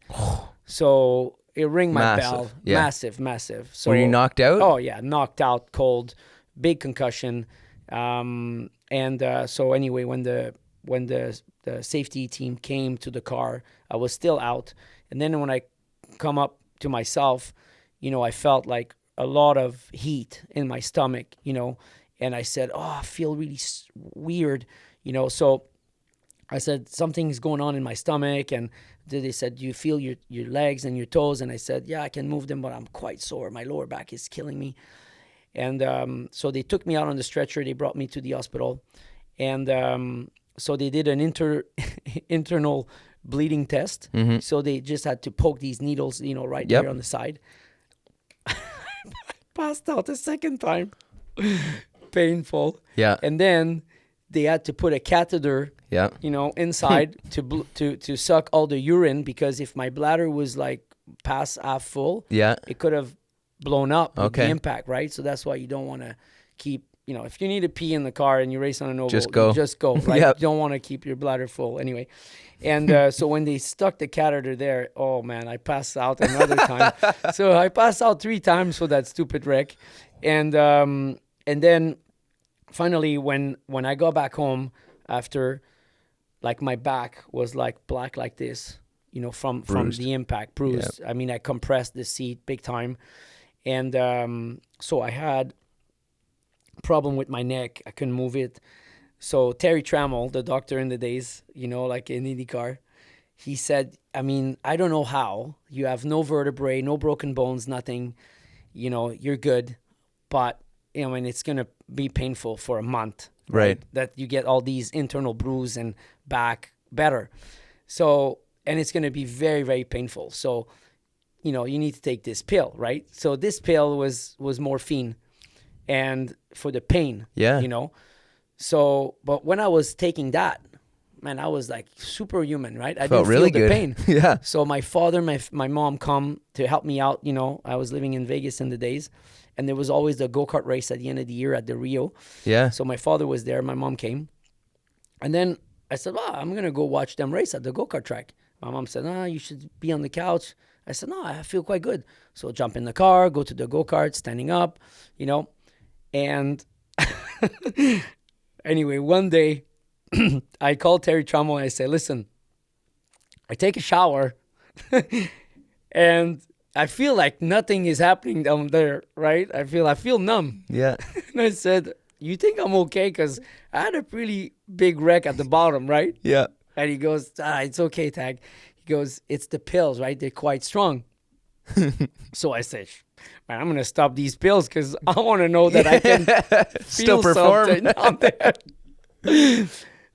So it rang my bell. Yeah. Massive. So, were you knocked out? Oh, yeah, knocked out, cold, big concussion. So anyway, when the safety team came to the car, I was still out. And then when I come up to myself, I felt like a lot of heat in my stomach, and I said, I feel really weird, so I said, something's going on in my stomach. And they said, do you feel your legs and your toes? And I said, yeah, I can move them, but I'm quite sore. My lower back is killing me. And so they took me out on the stretcher. They brought me to the hospital. And so they did an internal bleeding test. So they just had to poke these needles, right there on the side. I passed out a second time. Painful. Yeah. And then they had to put a catheter, inside to suck all the urine, because if my bladder was like past half full, it could have blown up with the impact, right? So that's why you don't want to keep, if you need to pee in the car and you race on an oval, just go, right? You don't want to keep your bladder full anyway. And so when they stuck the catheter there, oh man, I passed out another time. So I passed out 3 times for that stupid wreck. And then finally when I got back home after, like my back was like black like this, from the impact, bruised. Yep. I mean, I compressed the seat big time. And so I had a problem with my neck. I couldn't move it. So Terry Trammell, the doctor in the days, like in IndyCar, he said, I mean, I don't know how. You have no vertebrae, no broken bones, nothing. You're good. But, and it's going to be painful for a month. Right. That you get all these internal bruise and back better. So, and it's going to be very, very painful. So, you need to take this pill, right? So this pill was morphine, and for the pain, So, but when I was taking that, man, I was like superhuman, right? I didn't really feel the pain. Yeah. So my father, my mom come to help me out. I was living in Vegas in the days, and there was always the go-kart race at the end of the year at the Rio. Yeah. So my father was there. My mom came. And then I said, I'm going to go watch them race at the go-kart track. My mom said, you should be on the couch. I said, no, I feel quite good. So jump in the car, go to the go-kart, standing up, And anyway, one day I called Terry Trammell and I said, listen, I take a shower and I feel like nothing is happening down there, right? I feel numb. Yeah. And I said, you think I'm okay? Because I had a pretty big wreck at the bottom, right? Yeah. And he goes, it's okay, Tag. He goes, it's the pills, right? They're quite strong. So I said, man, I'm going to stop these pills because I want to know that I can still perform down there.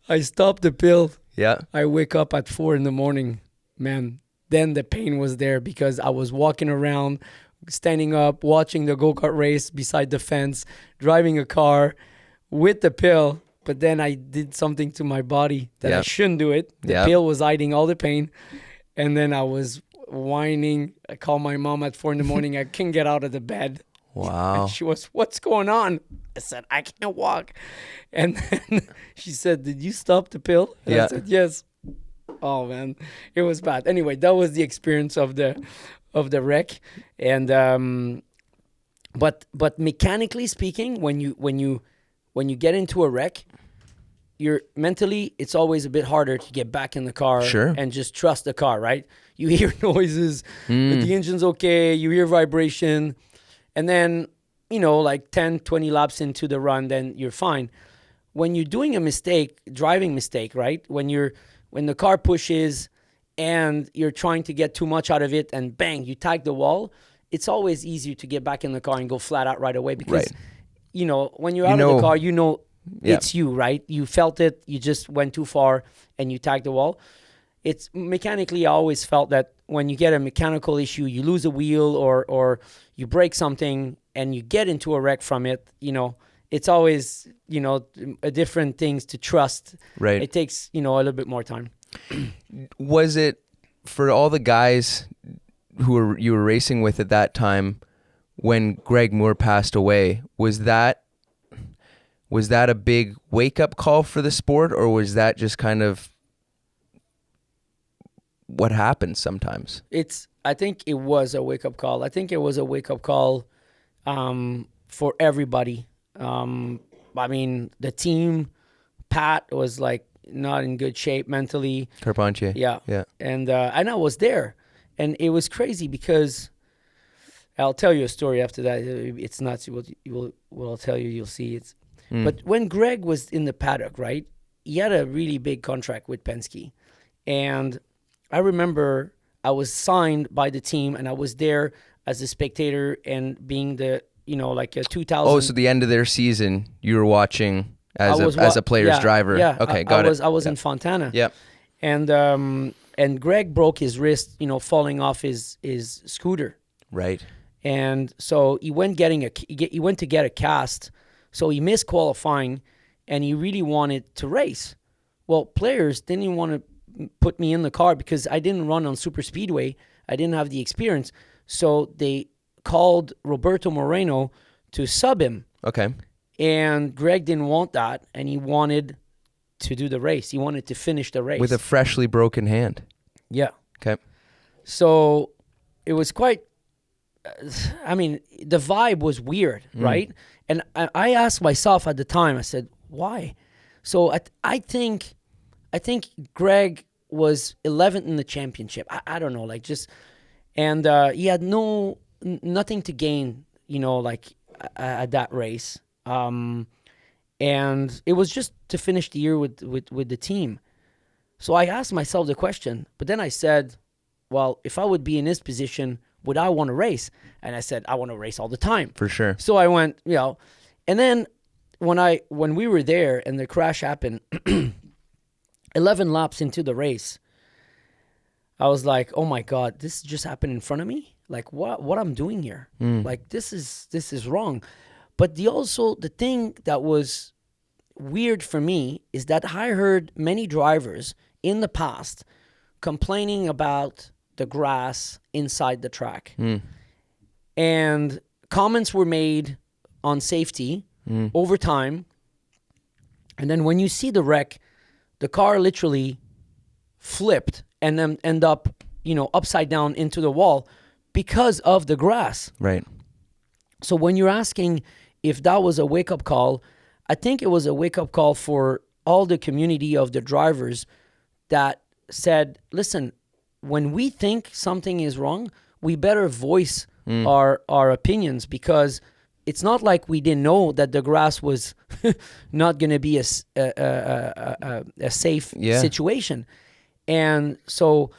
I stopped the pill. Yeah. I wake up at 4 a.m. Man, then the pain was there because I was walking around, standing up, watching the go-kart race beside the fence, driving a car with the pill. But then I did something to my body that I shouldn't do it. The pill was hiding all the pain. And then I was whining. I called my mom at 4 a.m. I couldn't get out of the bed. Wow. And she was, what's going on? I said, I can't walk. And then she said, did you stop the pill? And I said, yes. Oh, man. It was bad. Anyway, that was the experience of the wreck. And but mechanically speaking, when you get into a wreck, you're mentally, it's always a bit harder to get back in the car and just trust the car, right? You hear noises, but the engine's okay, you hear vibration, and then, like 10, 20 laps into the run, then you're fine. When you're doing a mistake, driving mistake, right? When the car pushes and you're trying to get too much out of it and bang, you tag the wall, it's always easier to get back in the car and go flat out right away because, when you're out of the car, it's you, right? You felt it. You just went too far and you tagged the wall. it's mechanically, I always felt that when you get a mechanical issue, you lose a wheel or you break something and you get into a wreck from it, it's always, a different things to trust. Right. It takes, a little bit more time. Was it for all the guys you were racing with at that time when Greg Moore passed away, was that a big wake-up call for the sport, or was that just kind of what happens sometimes? I think it was a wake-up call. I think it was a wake-up call for everybody. The team, Pat was like not in good shape mentally. Carpentier. Yeah. Yeah. And I was there. And it was crazy because I'll tell you a story after that. It's nuts. What I'll tell you, you'll see. But when Greg was in the paddock, right, he had a really big contract with Penske. And I remember I was signed by the team, and I was there as a spectator and being the, like a 2000. Oh, so the end of their season, you were watching as a player's driver. Yeah. Okay, got it. I was in Fontana. Yep. And Greg broke his wrist, falling off his scooter. Right. And so he went to get a cast. So he missed qualifying, and he really wanted to race. Well, players didn't want to put me in the car because I didn't run on super speedway. I didn't have the experience. So they called Roberto Moreno to sub him. Okay. And Greg didn't want that, and he wanted to do the race. He wanted to finish the race. With a freshly broken hand. Yeah. Okay. So it was quite, the vibe was weird, right? And I asked myself at the time, I said, why? So I think Greg was 11th in the championship. I don't know, and he had nothing to gain, at that race. And it was just to finish the year with the team. So I asked myself the question, but then I said, well, if I would be in his position, would I want to race? And I said, I want to race all the time. For sure. So I went, and then when we were there and the crash happened, 11 laps into the race, I was like, oh my God, this just happened in front of me? Like what I'm doing here? Like this is wrong. But the thing that was weird for me is that I heard many drivers in the past complaining about the grass inside the track. And comments were made on safety over time. And then when you see the wreck, the car literally flipped and then end up, upside down into the wall because of the grass. Right. So when you're asking if that was a wake-up call, I think it was a wake-up call for all the community of the drivers that said, listen, when we think something is wrong, we better voice our opinions, because it's not like we didn't know that the grass was not going to be a safe situation. And so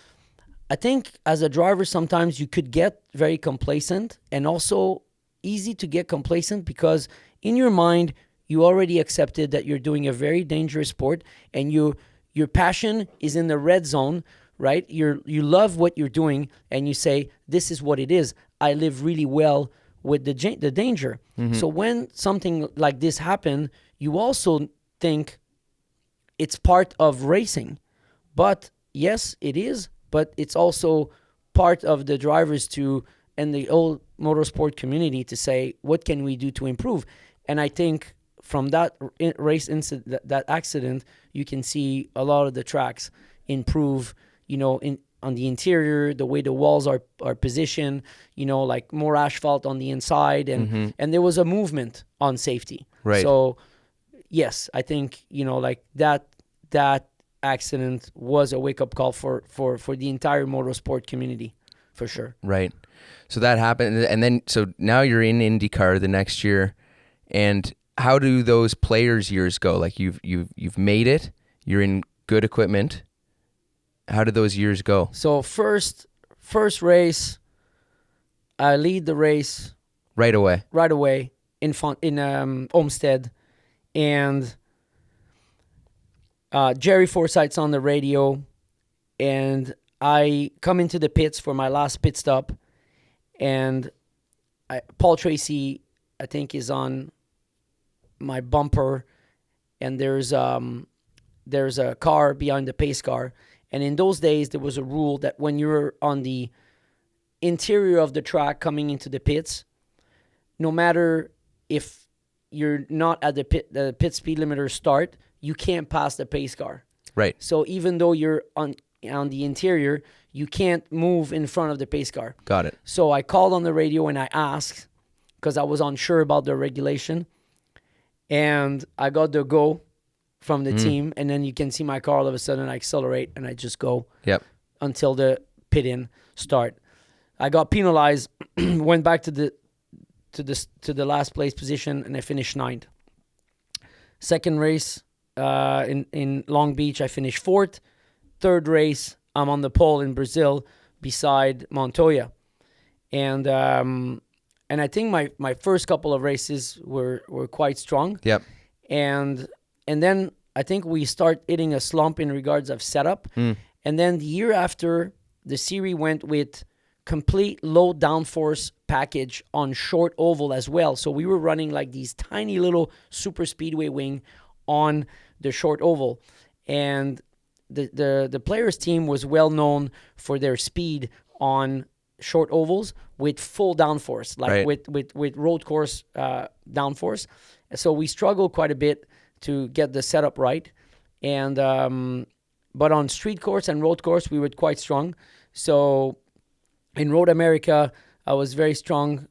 I think as a driver, sometimes you could get very complacent, and also easy to get complacent because in your mind, you already accepted that you're doing a very dangerous sport, and your passion is in the red zone, right? You love what you're doing, and you say, this is what it is. I live really well with the danger. So when something like this happened, you also think it's part of racing. But yes, it is, but it's also part of the drivers and the old motorsport community to say, what can we do to improve? And I think from that race incident, that accident, you can see a lot of the tracks improve, on the interior, the way the walls are positioned, like more asphalt on the inside, and there was a movement on safety. Right. So yes, I think, like that accident was a wake-up call for the entire motorsport community, for sure. Right. So that happened, and then so now you're in IndyCar the next year, and how do those players' years go? Like you've made it, you're in good equipment. How did those years go? So first race, I lead the race right away in Olmsted, and Jerry Forsythe's on the radio, and I come into the pits for my last pit stop, and Paul Tracy, I think, is on my bumper, and there's a car behind the pace car. And in those days, there was a rule that when you're on the interior of the track coming into the pits, no matter if you're not at the pit speed limiter start, you can't pass the pace car. Right. So even though you're on the interior, you can't move in front of the pace car. Got it. So I called on the radio and I asked, because I was unsure about the regulation, and I got the go from the team, and then you can see my car all of a sudden I accelerate and I just go until the pit in start. I got penalized, went back to the last place position, and I finished 9th. Second race in Long Beach, I finished 4th. Third race, I'm on the pole in Brazil beside Montoya, and I think my first couple of races were quite strong. Yep. And then I think we start hitting a slump in regards of setup. And then the year after, the series went with complete low downforce package on short oval as well. So we were running like these tiny little super speedway wing on the short oval. And the players team was well known for their speed on short ovals with full downforce, like with road course downforce. So we struggled quite a bit to get the setup right. And but on street course and road course, we were quite strong. So in Road America, I was very strong.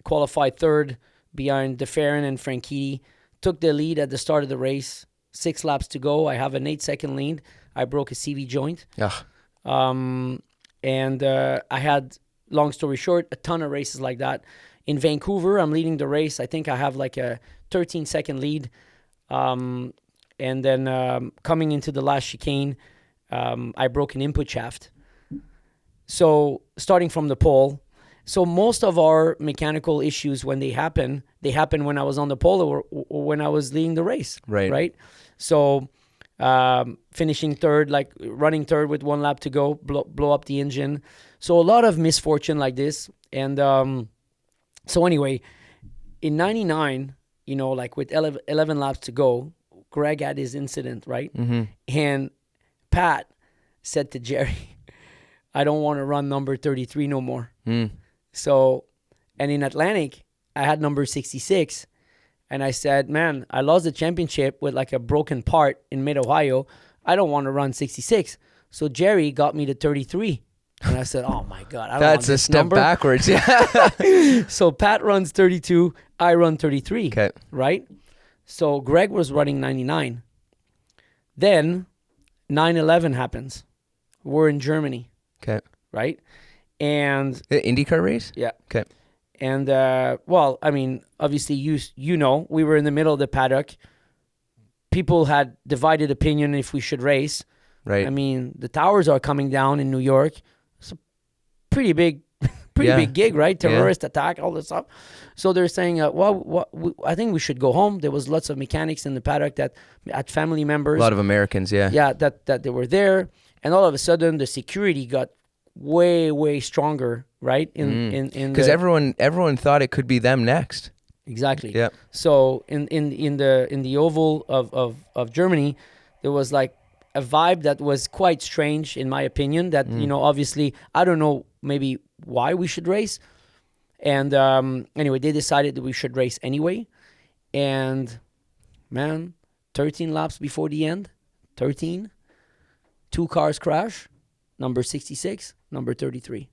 Qualified 3rd behind DeFerrin and Franchitti. Took the lead at the start of the race. 6 laps to go. I have an 8-second lead. I broke a CV joint. And I had, long story short, a ton of races like that. In Vancouver, I'm leading the race. I think I have like a 13-second lead. And then coming into the last chicane, I broke an input shaft. So starting from the pole. So most of our mechanical issues, when they happen when I was on the pole or when I was leading the race. Right? So finishing 3rd, like running 3rd with 1 lap to go, blow up the engine. So a lot of misfortune like this. And so anyway, in 99, like with 11 laps to go, Greg had his incident, right? And Pat said to Jerry, I don't want to run number 33 no more. So, and in Atlantic, I had number 66. And I said, man, I lost the championship with like a broken part in mid-Ohio. I don't want to run 66. So Jerry got me to 33. And I said, oh my God, I don't want this number. That's a step backwards. Yeah. So Pat runs 32, I run 33. Okay. Right? So Greg was running 99. Then 9/11 happens. We're in Germany. Okay. Right? And the IndyCar race? Yeah. Okay. And well, I mean, obviously you know, we were in the middle of the paddock. People had divided opinion if we should race. Right. I mean, the towers are coming down in New York. It's a pretty big big gig, right? Terrorist attack, all this stuff. So they're saying, I think we should go home. There was lots of mechanics in the paddock that had family members. A lot of Americans, yeah. Yeah, that they were there. And all of a sudden, the security got way stronger, right? Because everyone thought it could be them next. Exactly. Yeah. So in the oval of Germany, there was like a vibe that was quite strange, in my opinion. That obviously, I don't know maybe why we should race. And anyway, they decided that we should race anyway. And man, 13 laps before the end, 13, 2 cars crash, number 66, number 33.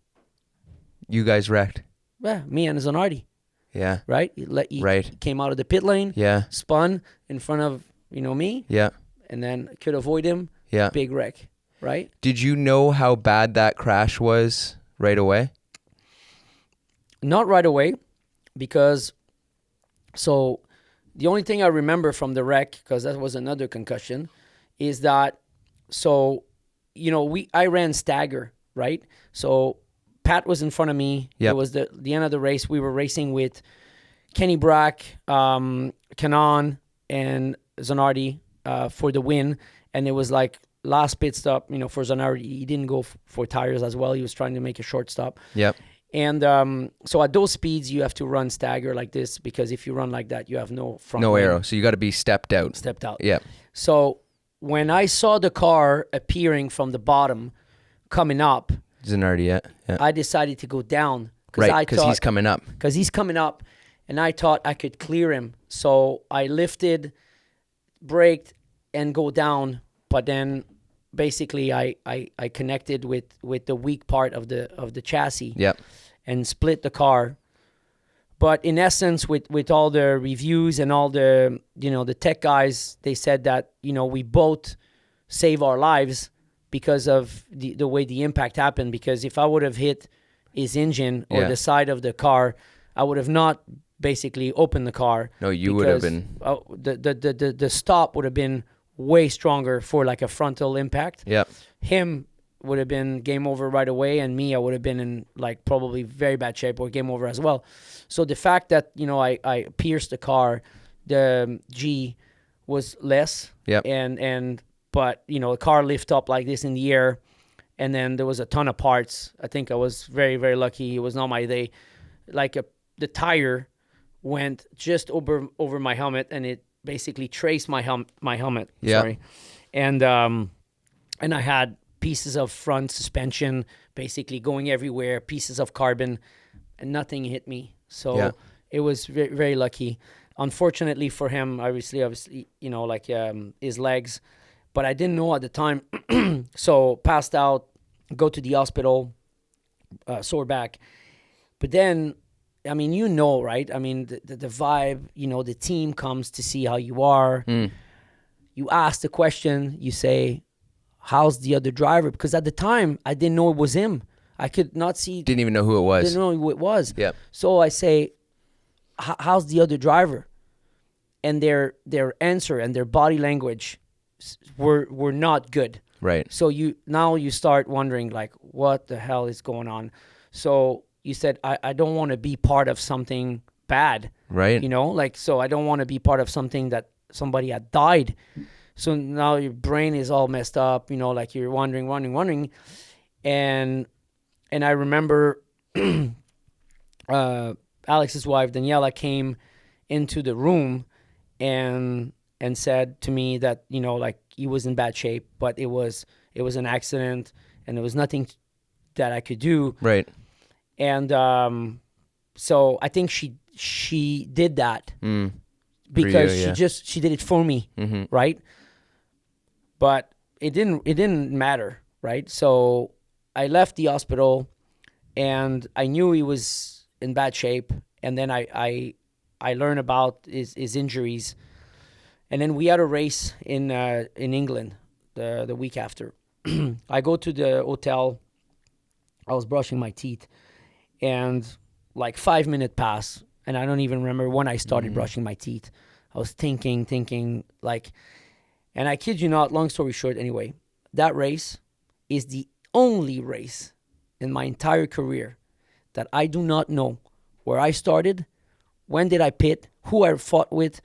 You guys wrecked. Yeah, me and Zanardi. Yeah. Right? He came out of the pit lane. Yeah. Spun in front of, me. Yeah. And then could avoid him. Yeah. Big wreck. Right? Did you know how bad that crash was right away? Not right away, because so the only thing I remember from the wreck, because that was another concussion, is that I ran stagger, right? So Pat was in front of me. Yep. It was the end of the race. We were racing with Kenny Brack, Canon, and Zanardi for the win. And it was like last pit stop, for Zanardi, he didn't go for tires as well. He was trying to make a short stop. Yep. And so at those speeds, you have to run stagger like this, because if you run like that, you have no front No wing. aero. So you got to be stepped out. Stepped out. Yeah. So when I saw the car appearing from the bottom, coming up, Zanardi, yeah. I decided to go down. Right, because he's coming up. Because he's coming up, and I thought I could clear him. So I lifted, braked, and go down. But then basically I connected with the weak part of the chassis. Yep. And split the car. But in essence, with all the reviews and all the the tech guys, they said that we both save our lives because of the way the impact happened. Because if I would have hit his engine or the side of the car, I would have not basically opened the car. No, you would have been. The stop would have been way stronger for like a frontal impact. Yep. Him would have been game over right away, and me, I would have been in like probably very bad shape or game over as well. So the fact that I pierced the car, the G was less. Yep. But the car lift up like this in the air, and then there was a ton of parts. I think I was very, very lucky. It was not my day. Like the tire went just over my helmet, and it basically traced my helmet. Yeah. Sorry. And I had pieces of front suspension basically going everywhere, pieces of carbon, and nothing hit me. So it was very, very lucky. Unfortunately for him, obviously, his legs, but I didn't know at the time. So passed out, go to the hospital, sore back. But then, I mean, right? I mean, the vibe, the team comes to see how you are. You ask the question, you say, how's the other driver? Because at the time, I didn't know it was him. I could not see. Didn't even know who it was. Didn't know who it was. Yep. So I say, how's the other driver? And their answer and their body language were not good. Right. So you start wondering, like, what the hell is going on? So you said, I don't want to be part of something bad. Right. So I don't want to be part of something that somebody had died. So now your brain is all messed up, like you're wondering. And I remember Alex's wife, Daniela, came into the room and said to me that, like he was in bad shape, but it was an accident and there was nothing that I could do. Right. And so I think she did that because she did it for me, right? But it didn't matter, right? So I left the hospital, and I knew he was in bad shape. And then I learned about his injuries, and then we had a race in England the week after. I go to the hotel. I was brushing my teeth, and like 5 minutes pass, and I don't even remember when I started brushing my teeth. I was thinking like. And I kid you not, long story short, anyway, that race is the only race in my entire career that I do not know where I started, when did I pit, who I fought with,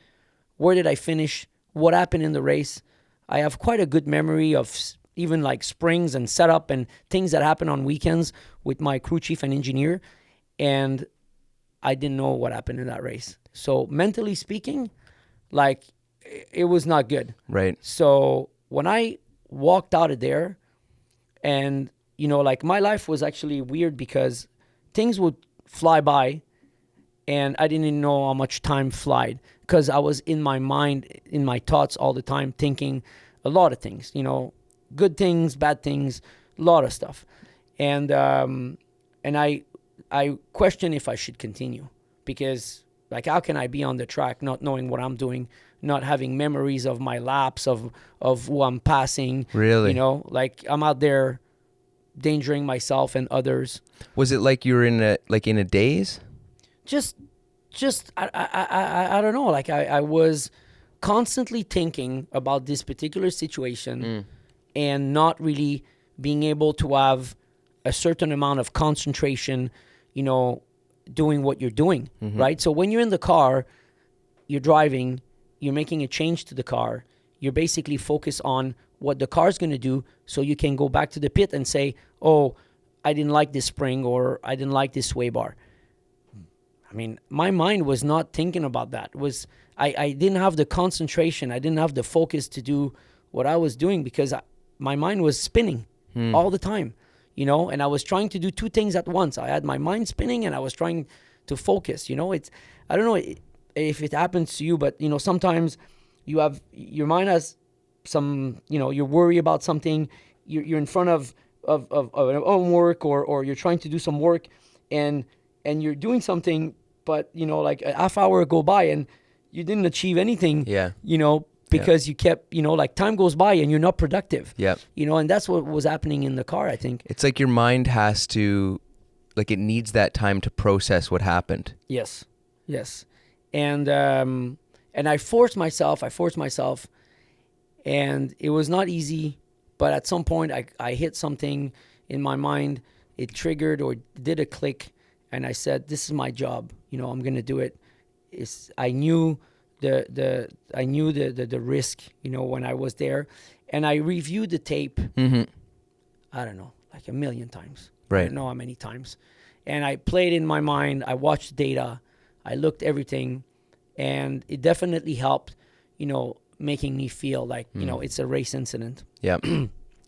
where did I finish, what happened in the race. I have quite a good memory of even like springs and setup and things that happen on weekends with my crew chief and engineer. And I didn't know what happened in that race. So mentally speaking, like, it was not good. Right. So when I walked out of there, and, like my life was actually weird because things would fly by and I didn't even know how much time flied because I was in my mind, in my thoughts all the time, thinking a lot of things, good things, bad things, a lot of stuff. And I question if I should continue because, like, how can I be on the track not knowing what I'm doing, not having memories of my laps, of who I'm passing. Really? Like I'm out there endangering myself and others. Was it like you were in a daze? Just I don't know. Like I was constantly thinking about this particular situation and not really being able to have a certain amount of concentration, doing what you're doing, right? So when you're in the car, you're driving, you're making a change to the car, you're basically focused on what the car's going to do, so you can go back to the pit and say, oh, I didn't like this spring, or I didn't like this sway bar. I mean, my mind was not thinking about that. I didn't have the concentration. I didn't have the focus to do what I was doing, because my mind was spinning all the time, and I was trying to do two things at once. I had my mind spinning and I was trying to focus. I don't know if it happens to you, but, sometimes your mind has some, you worry about something. You're in front of homework, or you're trying to do some work, and you're doing something, but, like a half hour go by and you didn't achieve anything, because you kept, like time goes by and you're not productive. Yeah. And that's what was happening in the car, I think. It's like your mind has to, like, it needs that time to process what happened. Yes. And I forced myself, and it was not easy, but at some point I hit something in my mind. It triggered or did a click, and I said, this is my job. I'm going to do it. I knew the risk, when I was there, and I reviewed the tape. Mm-hmm. I don't know, like 1,000,000 times. Right. I don't know how many times. And I played in my mind. I watched data. I looked everything, and it definitely helped, making me feel like, it's a race incident. Yeah.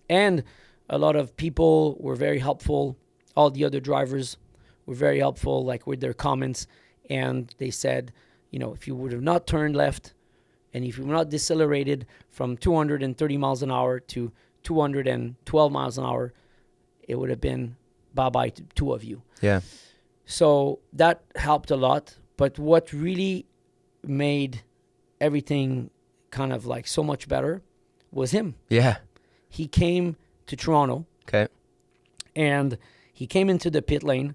And a lot of people were very helpful. All the other drivers were very helpful, like with their comments. And they said, if you would have not turned left, and if you were not decelerated from 230 miles an hour to 212 miles an hour, it would have been bye-bye to two of you. Yeah. So that helped a lot. But what really made everything kind of like so much better was him. Yeah. He came to Toronto. Okay. And he came into the pit lane.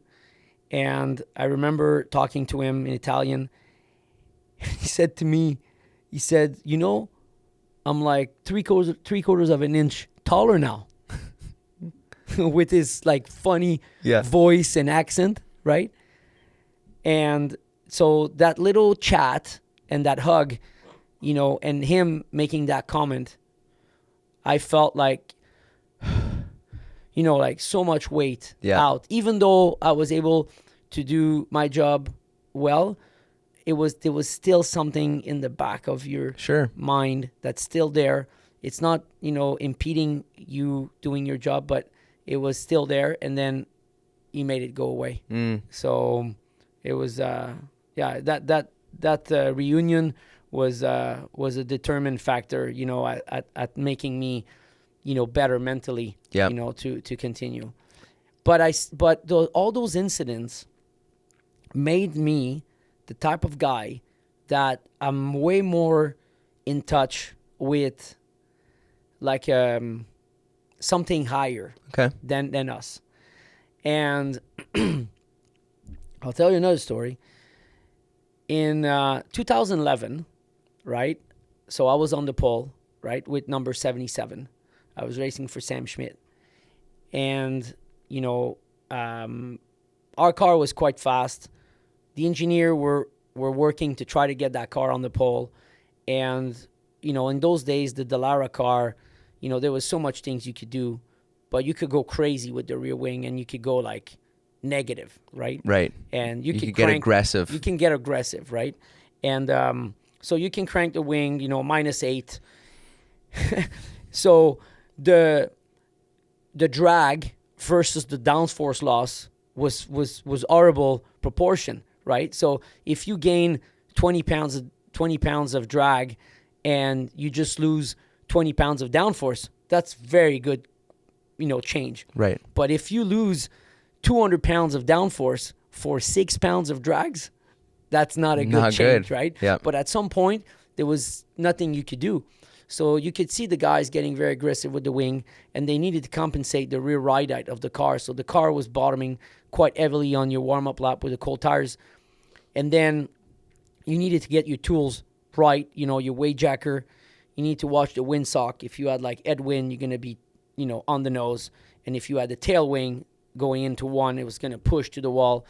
And I remember talking to him in Italian. He said to me, I'm like three quarters of an inch taller now. With his like funny voice and accent, right? And so that little chat and that hug, and him making that comment, I felt like, like so much weight out. Even though I was able to do my job well, there was still something in the back of your mind that's still there. It's not, impeding you doing your job, but it was still there, and then he made it go away. So it was, that reunion was a determined factor, at making me, better mentally, to continue. But all those incidents made me the type of guy that I'm way more in touch with, like something higher than us. And I'll tell you another story. In 2011, right? So I was on the pole, right, with number 77. I was racing for Sam Schmidt. And, our car was quite fast. The engineer were working to try to get that car on the pole. And, in those days, the Dallara car, there was so much things you could do. But you could go crazy with the rear wing, and you could go like negative, right? Right. And you could get aggressive. You can get aggressive, right? And so you can crank the wing, -8. So the drag versus the downforce loss was horrible proportion, right? So if you gain 20 pounds of drag and you just lose 20 pounds of downforce, that's very good, change. Right. But if you lose 200 pounds of downforce for 6 pounds of drags, that's not a good change, right? Yeah. But at some point, there was nothing you could do. So you could see the guys getting very aggressive with the wing, and they needed to compensate the rear ride height of the car. So the car was bottoming quite heavily on your warm-up lap with the cold tires. And then you needed to get your tools right, your weight jacker. You need to watch the windsock. If you had like headwind, you're going to be, on the nose. And if you had the tail wing going into one, it was going to push to the wall.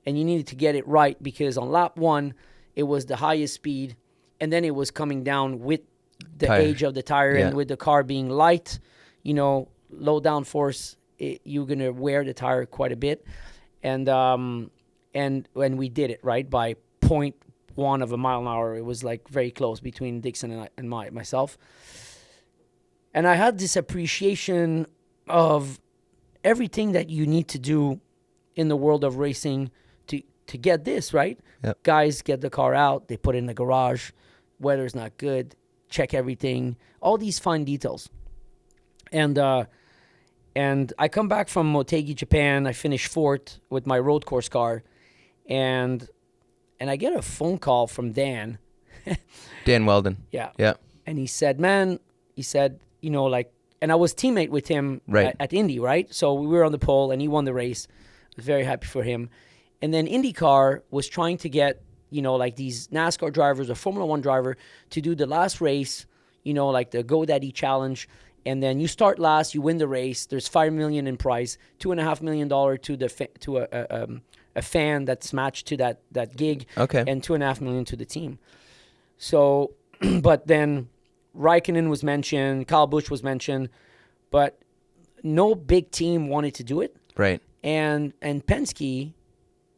And you needed to get it right because on lap 1, it was the highest speed. And then it was coming down with the Tire. age of the tire, Yeah. and with the car being light, low downforce, you're gonna wear the tire quite a bit, and when we did it right by 0.1 of a mile an hour, it was like very close between Dixon and myself, and I had this appreciation of everything that you need to do in the world of racing to get this right. Yep. Guys get the car out, they put it in the garage, weather's not good, check everything, all these fine details. And I come back from Motegi, Japan. I finish fourth with my road course car, and I get a phone call from Dan. Dan Wheldon. Yeah. Yeah. And he said, and I was teammate with him Right. at Indy, right? So we were on the pole, and he won the race. I was very happy for him. And then IndyCar was trying to get, these NASCAR drivers or Formula One driver to do the last race, like the GoDaddy Challenge. And then you start last, you win the race. There's $5 million in prize, $2.5 million to a fan that's matched to that gig, Okay. and $2.5 million to the team. So, but then Raikkonen was mentioned, Kyle Busch was mentioned, but no big team wanted to do it. Right. And Penske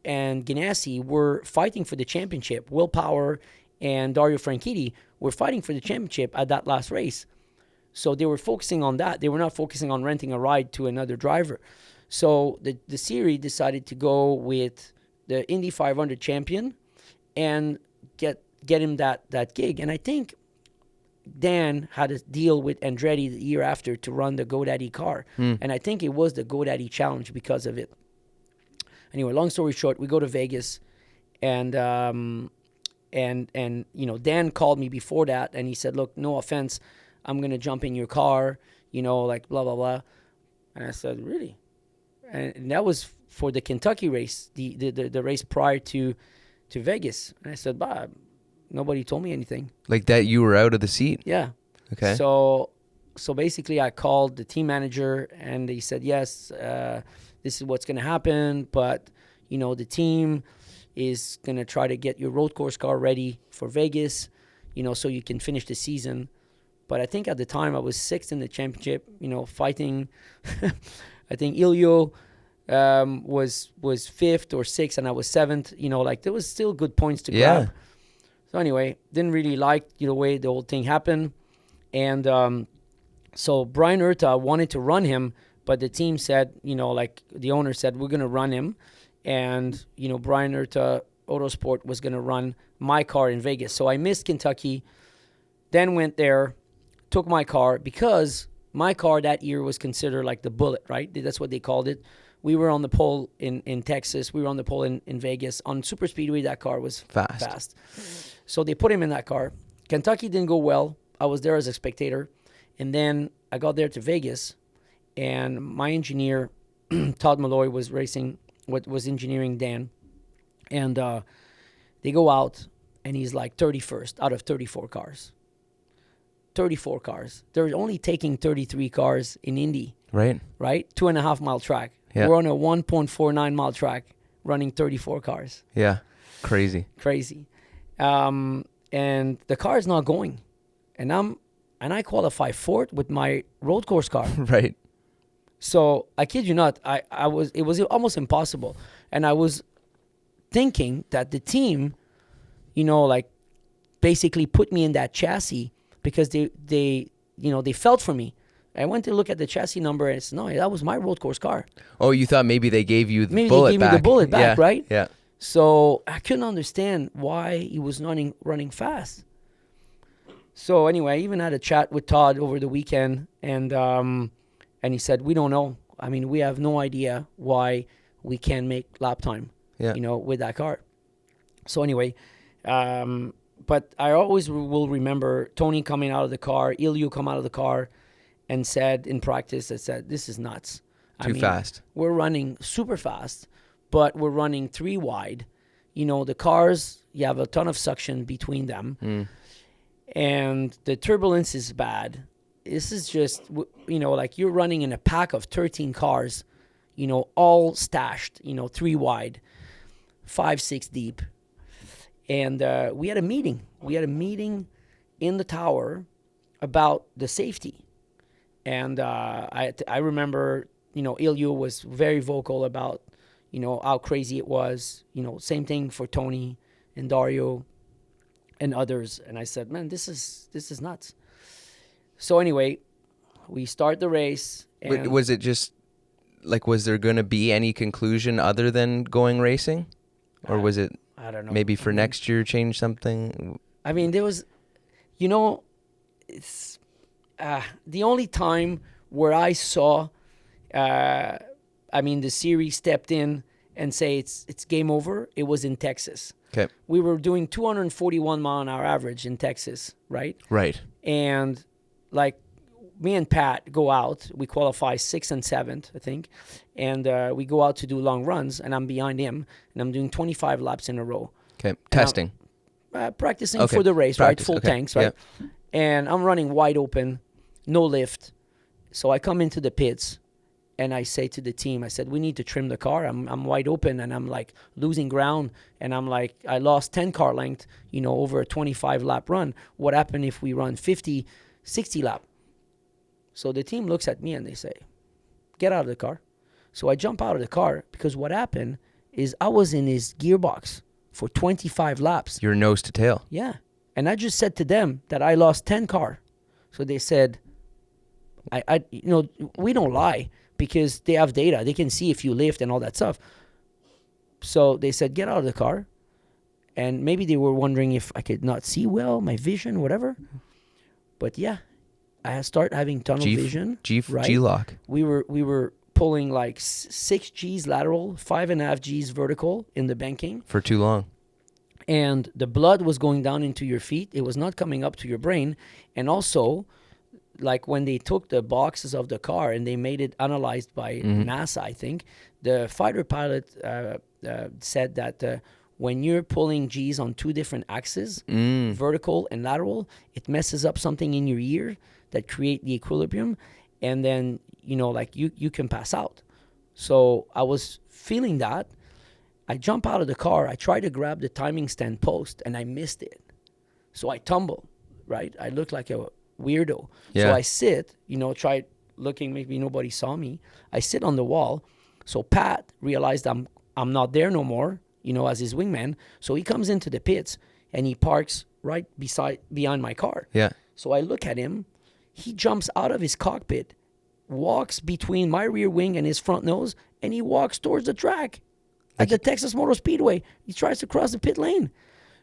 and Ganassi were fighting for the championship. Will Power and Dario Franchitti were fighting for the championship at that last race. So they were focusing on that. They were not focusing on renting a ride to another driver. So the series decided to go with the Indy 500 champion and get him that gig. And I think Dan had a deal with Andretti the year after to run the GoDaddy car. And I think it was the GoDaddy Challenge because of it. Anyway, long story short, we go to Vegas, and Dan called me before that, and he said, "Look, no offense, I'm gonna jump in your car, like blah blah blah." And I said, "Really?" And that was for the Kentucky race, the race prior to Vegas. And I said, "Bob, nobody told me anything." Like that, you were out of the seat. Yeah. Okay. So basically, I called the team manager, and he said, "Yes, this is what's going to happen, but the team is going to try to get your road course car ready for Vegas, so you can finish the season." But I think at the time I was sixth in the championship, fighting. I think Ilio was fifth or sixth, and I was seventh. There was still good points to grab. So anyway, didn't really like the way the whole thing happened, and so Brian Urta wanted to run him, but the team said, the owner said, we're going to run him. And, Brian Urta Autosport was going to run my car in Vegas. So I missed Kentucky, then went there, took my car, because my car that year was considered like the bullet, right? That's what they called it. We were on the pole in Texas. We were on the pole in Vegas. On Super Speedway, that car was fast. So they put him in that car. Kentucky didn't go well. I was there as a spectator. And then I got there to Vegas, and my engineer, Todd Malloy, was engineering Dan. And they go out, and he's like 31st out of 34 cars. 34 cars. They're only taking 33 cars in Indy. Right? 2.5 mile track. Yeah. We're on a 1.49 mile track running 34 cars. Yeah. Crazy. And the car is not going. And I qualify fourth with my road course car. Right. So I kid you not, it was almost impossible. And I was thinking that the team, basically put me in that chassis because they felt for me. I went to look at the chassis number, and it's no, that was my road course car. Oh, you thought maybe they gave you the bullet back. Maybe they gave me the bullet back, right? Yeah. So I couldn't understand why he was running fast. So anyway, I even had a chat with Todd over the weekend, and he said, we don't know. I mean, we have no idea why we can't make lap time, with that car. So anyway, but I always will remember Tony coming out of the car, Ilyu come out of the car, and said in practice, this is nuts. Too fast. We're running super fast, but we're running 3 wide. The cars, you have a ton of suction between them. And the turbulence is bad. This is just, like you're running in a pack of 13 cars, all stashed, 3 wide, 5, 6 deep. And we had a meeting. We had a meeting in the tower about the safety. And I remember, Ilya was very vocal about, how crazy it was. Same thing for Tony and Dario and others. And I said, man, this is nuts. So anyway, we start the race. And Was it just like, was there going to be any conclusion other than going racing? Or was it I don't know. maybe for next year change something? I mean, there was, it's the only time where I saw, the series stepped in and say it's game over. It was in Texas. Okay. We were doing 241 mile an hour average in Texas, right? Right. And like me and Pat go out. We qualify 6th and 7th, I think, and we go out to do long runs. And I'm behind him, and I'm doing 25 laps in a row. Okay. Testing. Practicing for the race, right? Full tanks, right? Yeah. And I'm running wide open, no lift. So I come into the pits, and I say to the team, I said, we need to trim the car. I'm wide open, and I'm like losing ground. And I'm like, I lost 10 car length, over a 25 lap run. What happened if we run 50, 60 lap? So the team looks at me and they say, get out of the car. So I jump out of the car because what happened is I was in his gearbox for 25 laps. You're nose to tail. Yeah. And I just said to them that I lost 10 car. So they said, we don't lie because they have data. They can see if you lift and all that stuff. So they said, get out of the car. And maybe they were wondering if I could not see well, my vision, whatever. But yeah, I start having tunnel vision. Right? G-lock. We were pulling like 6 G's lateral, 5.5 G's vertical in the banking. For too long. And the blood was going down into your feet. It was not coming up to your brain. And also, like when they took the boxes of the car and they made it analyzed by NASA, I think, the fighter pilot said that when you're pulling G's on 2 different axes, vertical and lateral, it messes up something in your ear that create the equilibrium. And then, you can pass out. So I was feeling that. I jump out of the car. I try to grab the timing stand post, and I missed it. So I tumble, right? I look like a weirdo. Yeah. So I sit, try looking, maybe nobody saw me. I sit on the wall. So Pat realized I'm not there no more, as his wingman. So he comes into the pits, and he parks right behind my car. Yeah. So I look at him. He jumps out of his cockpit, walks between my rear wing and his front nose, and he walks towards the track. At the Texas Motor Speedway, he tries to cross the pit lane.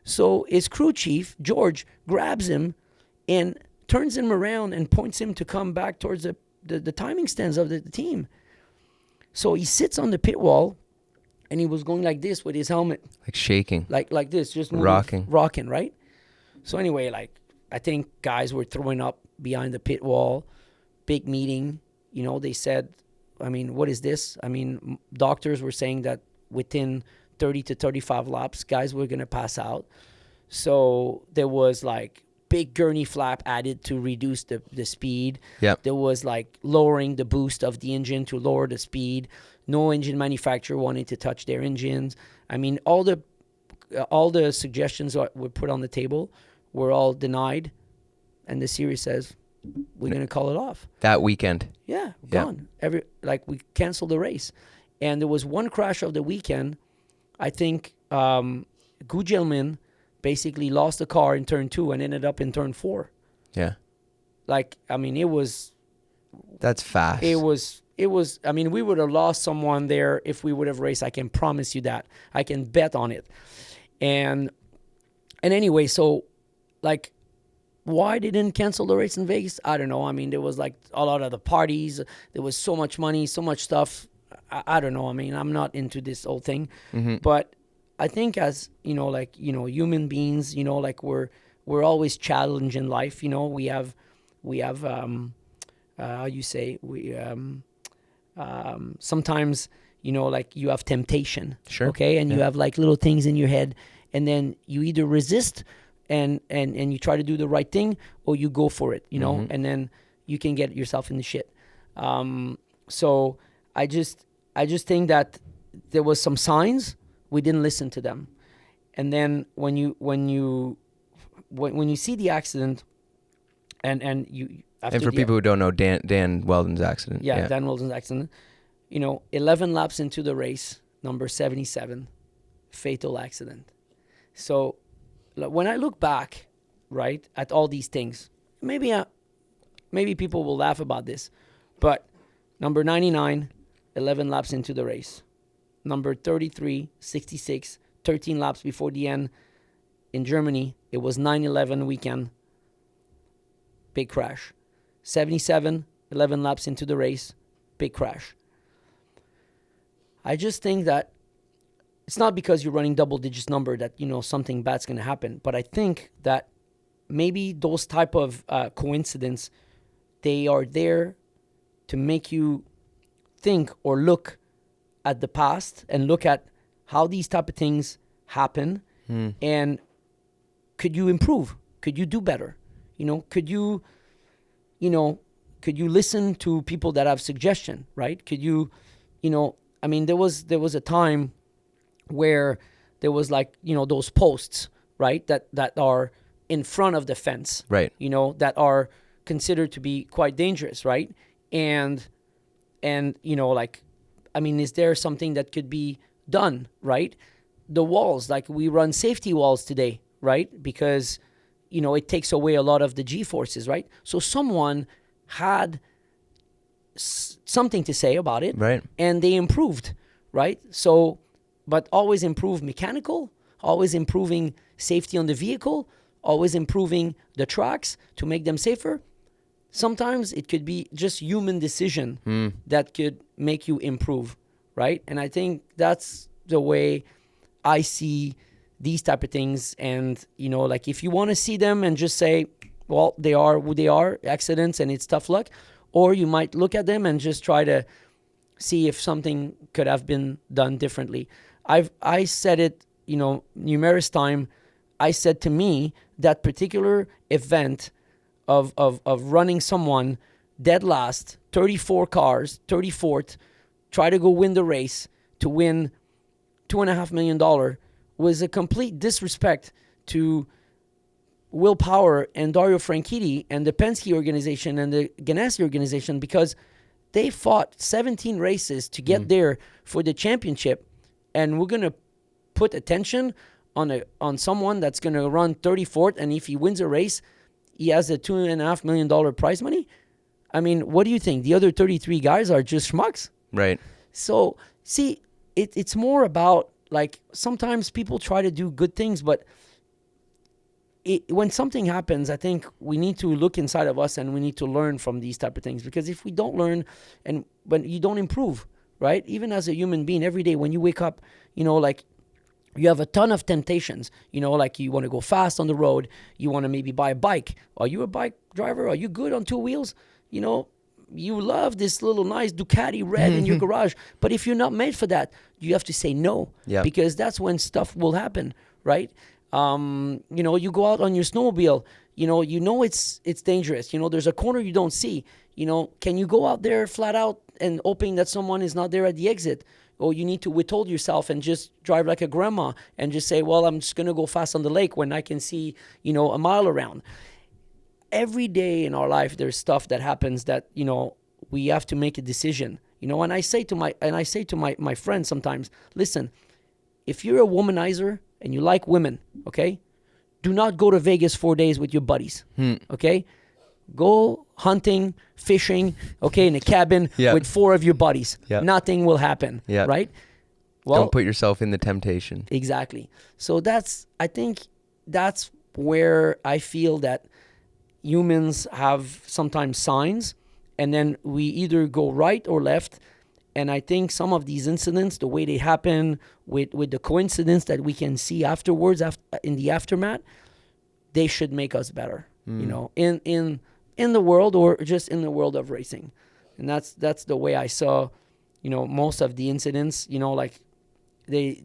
So his crew chief, George, grabs him and turns him around and points him to come back towards the timing stands of the team. So he sits on the pit wall, and he was going like this with his helmet. Like shaking. Like this, just moving, rocking, right? So anyway, I think guys were throwing up behind the pit wall. Big meeting. They said, what is this? Doctors were saying that within 30 to 35 laps, guys were going to pass out. So there was big gurney flap added to reduce the speed. Yep. There was lowering the boost of the engine to lower the speed. No engine manufacturer wanted to touch their engines. All the suggestions that were put on the table were all denied. And the series says, we're going to call it off. That weekend. Yeah, gone. We canceled the race. And there was one crash of the weekend. I think Gugelmin basically lost the car in turn 2 and ended up in turn 4. Yeah. It was... That's fast. It was... we would have lost someone there if we would have raced. I can promise you that. I can bet on it. And anyway, so, why they didn't cancel the race in Vegas? I don't know. There was, a lot of the parties. There was so much money, so much stuff. I don't know. I'm not into this whole thing. Mm-hmm. But I think as, human beings, we're always challenged in life. We have how you say, sometimes, you have temptation. Sure. Okay. And you have little things in your head, and then you either resist and you try to do the right thing, or you go for it, mm-hmm. and then you can get yourself in the shit. So I just think that there was some signs, we didn't listen to them. And then when you see the accident and you after And for the- people who don't know, Dan Wheldon's accident. yeah, Dan Wheldon's accident, 11 laps into the race, number 77, fatal accident. So when I look back, right, at all these things, maybe people will laugh about this, but number 99, 11 laps into the race. Number 33, 66, 13 laps before the end in Germany. It was 9/11 weekend. Big crash. 77, 11 laps into the race. Big crash. I just think that it's not because you're running double digits number that, something bad's going to happen. But I think that maybe those type of coincidence, they are there to make you think or look at the past and look at how these type of things happen. And could you improve? Could you do better? Could you listen to people that have suggestion, right? Could you, there was a time where there was those posts, right? That are in front of the fence, Right. That are considered to be quite dangerous, right? And is there something that could be done, right? The walls, we run safety walls today, right? Because, it takes away a lot of the G-forces, right? So someone had something to say about it, Right. and they improved, right? So, but always improve mechanical, always improving safety on the vehicle, always improving the tracks to make them safer. Sometimes it could be just human decision that could make you improve, right? And I think that's the way I see these type of things. And, if you want to see them and just say, well, they are who they are, accidents, and it's tough luck, or you might look at them and just try to see if something could have been done differently. I said it, numerous time. I said to me that particular event of running someone dead last, 34 cars, 34th, try to go win the race to win $2.5 million was a complete disrespect to Will Power and Dario Franchitti and the Penske organization and the Ganassi organization, because they fought 17 races to get there for the championship, and we're going to put attention on someone that's going to run 34th, and if he wins a race, he has a $2.5 million prize money. I mean, what do you think? The other 33 guys are just schmucks? Right. So, see, it's more about, sometimes people try to do good things, but when something happens, I think we need to look inside of us and we need to learn from these type of things. Because if we don't learn and when you don't improve, right? Even as a human being, every day when you wake up, you have a ton of temptations, you want to go fast on the road. You want to maybe buy a bike. Are you a bike driver? Are you good on two wheels? You love this little nice Ducati red in your garage. But if you're not made for that, you have to say no. Yeah. Because that's when stuff will happen, right? You go out on your snowmobile, it's dangerous. There's a corner you don't see. Can you go out there flat out and hoping that someone is not there at the exit? Or you need to withhold yourself and just drive like a grandma and just say, well, I'm just going to go fast on the lake when I can see, a mile around. Every day in our life, there's stuff that happens that, we have to make a decision. And I say to my friends sometimes, listen, if you're a womanizer and you like women, okay, do not go to Vegas 4 days with your buddies, okay? Go hunting, fishing, okay, in a cabin with 4 of your buddies. Nothing will happen, right? Well, don't put yourself in the temptation. Exactly. So I think that's where I feel that humans have sometimes signs, and then we either go right or left. And I think some of these incidents, the way they happen, with the coincidence that we can see afterwards, in the aftermath, they should make us better, in the world or just in the world of racing. And that's the way I saw, most of the incidents. They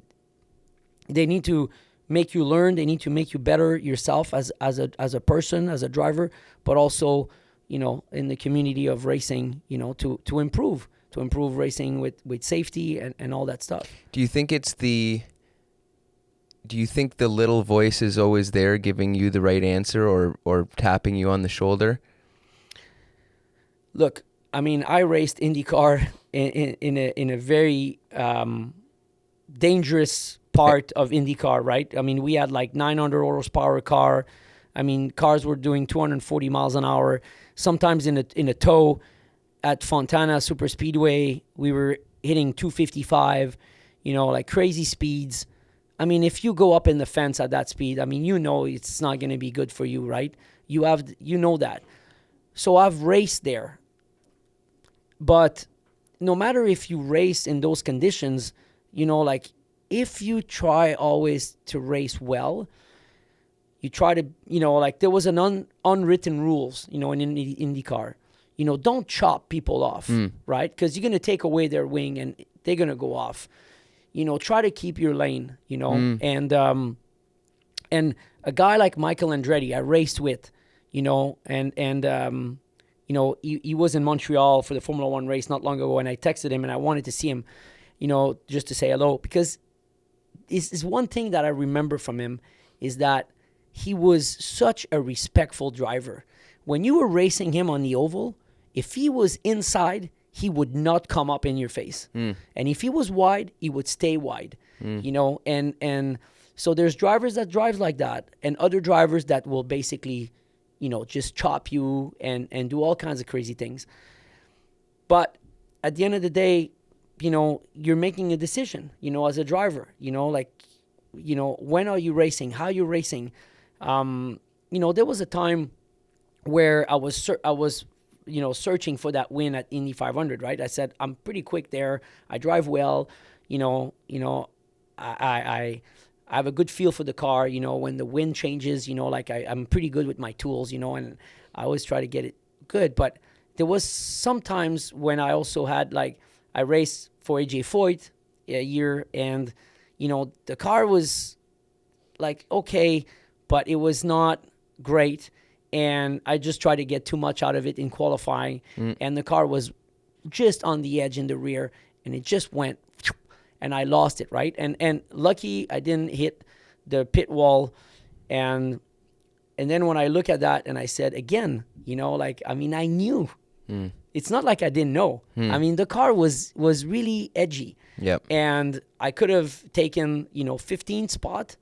need to make you learn. They need to make you better yourself as a person, as a driver, but also, in the community of racing, to improve racing with safety and all that stuff. Do you think do you think the little voice is always there giving you the right answer or tapping you on the shoulder? Look, I mean, I raced IndyCar in a very dangerous part of IndyCar, right? I mean, we had like 900 horsepower car. I mean, cars were doing 240 miles an hour. Sometimes in a tow at Fontana Super Speedway, we were hitting 255, like crazy speeds. I mean, if you go up in the fence at that speed, I mean, it's not going to be good for you, right? You know that. So I've raced there. But no matter if you race in those conditions, like if you try always to race well, you try to, like there was an unwritten rules, in IndyCar. Don't chop people off, right? Because you're going to take away their wing and they're going to go off. Try to keep your lane, and a guy like Michael Andretti I raced with, he was in Montreal for the Formula One race not long ago, and I texted him and I wanted to see him, just to say hello, because is one thing that I remember from him is that he was such a respectful driver. When you were racing him on the oval, if he was inside, he would not come up in your face. And if he was wide, he would stay wide, and so there's drivers that drive like that and other drivers that will basically, just chop you and do all kinds of crazy things. But at the end of the day, you're making a decision, as a driver, when are you racing? How you're racing? There was a time where I was searching for that win at Indy 500, right? I said, I'm pretty quick there. I drive well. I have a good feel for the car. When the wind changes, I'm pretty good with my tools, and I always try to get it good. But there was some times when I also had, I raced for AJ Foyt a year, and, the car was okay, but it was not great. And I just tried to get too much out of it in qualifying. And the car was just on the edge in the rear, and it just went, and I lost it, right? And lucky I didn't hit the pit wall. And then when I look at that and I said, again, I knew. It's not like I didn't know. I mean, the car was really edgy. Yep. And I could have taken, 15th spot,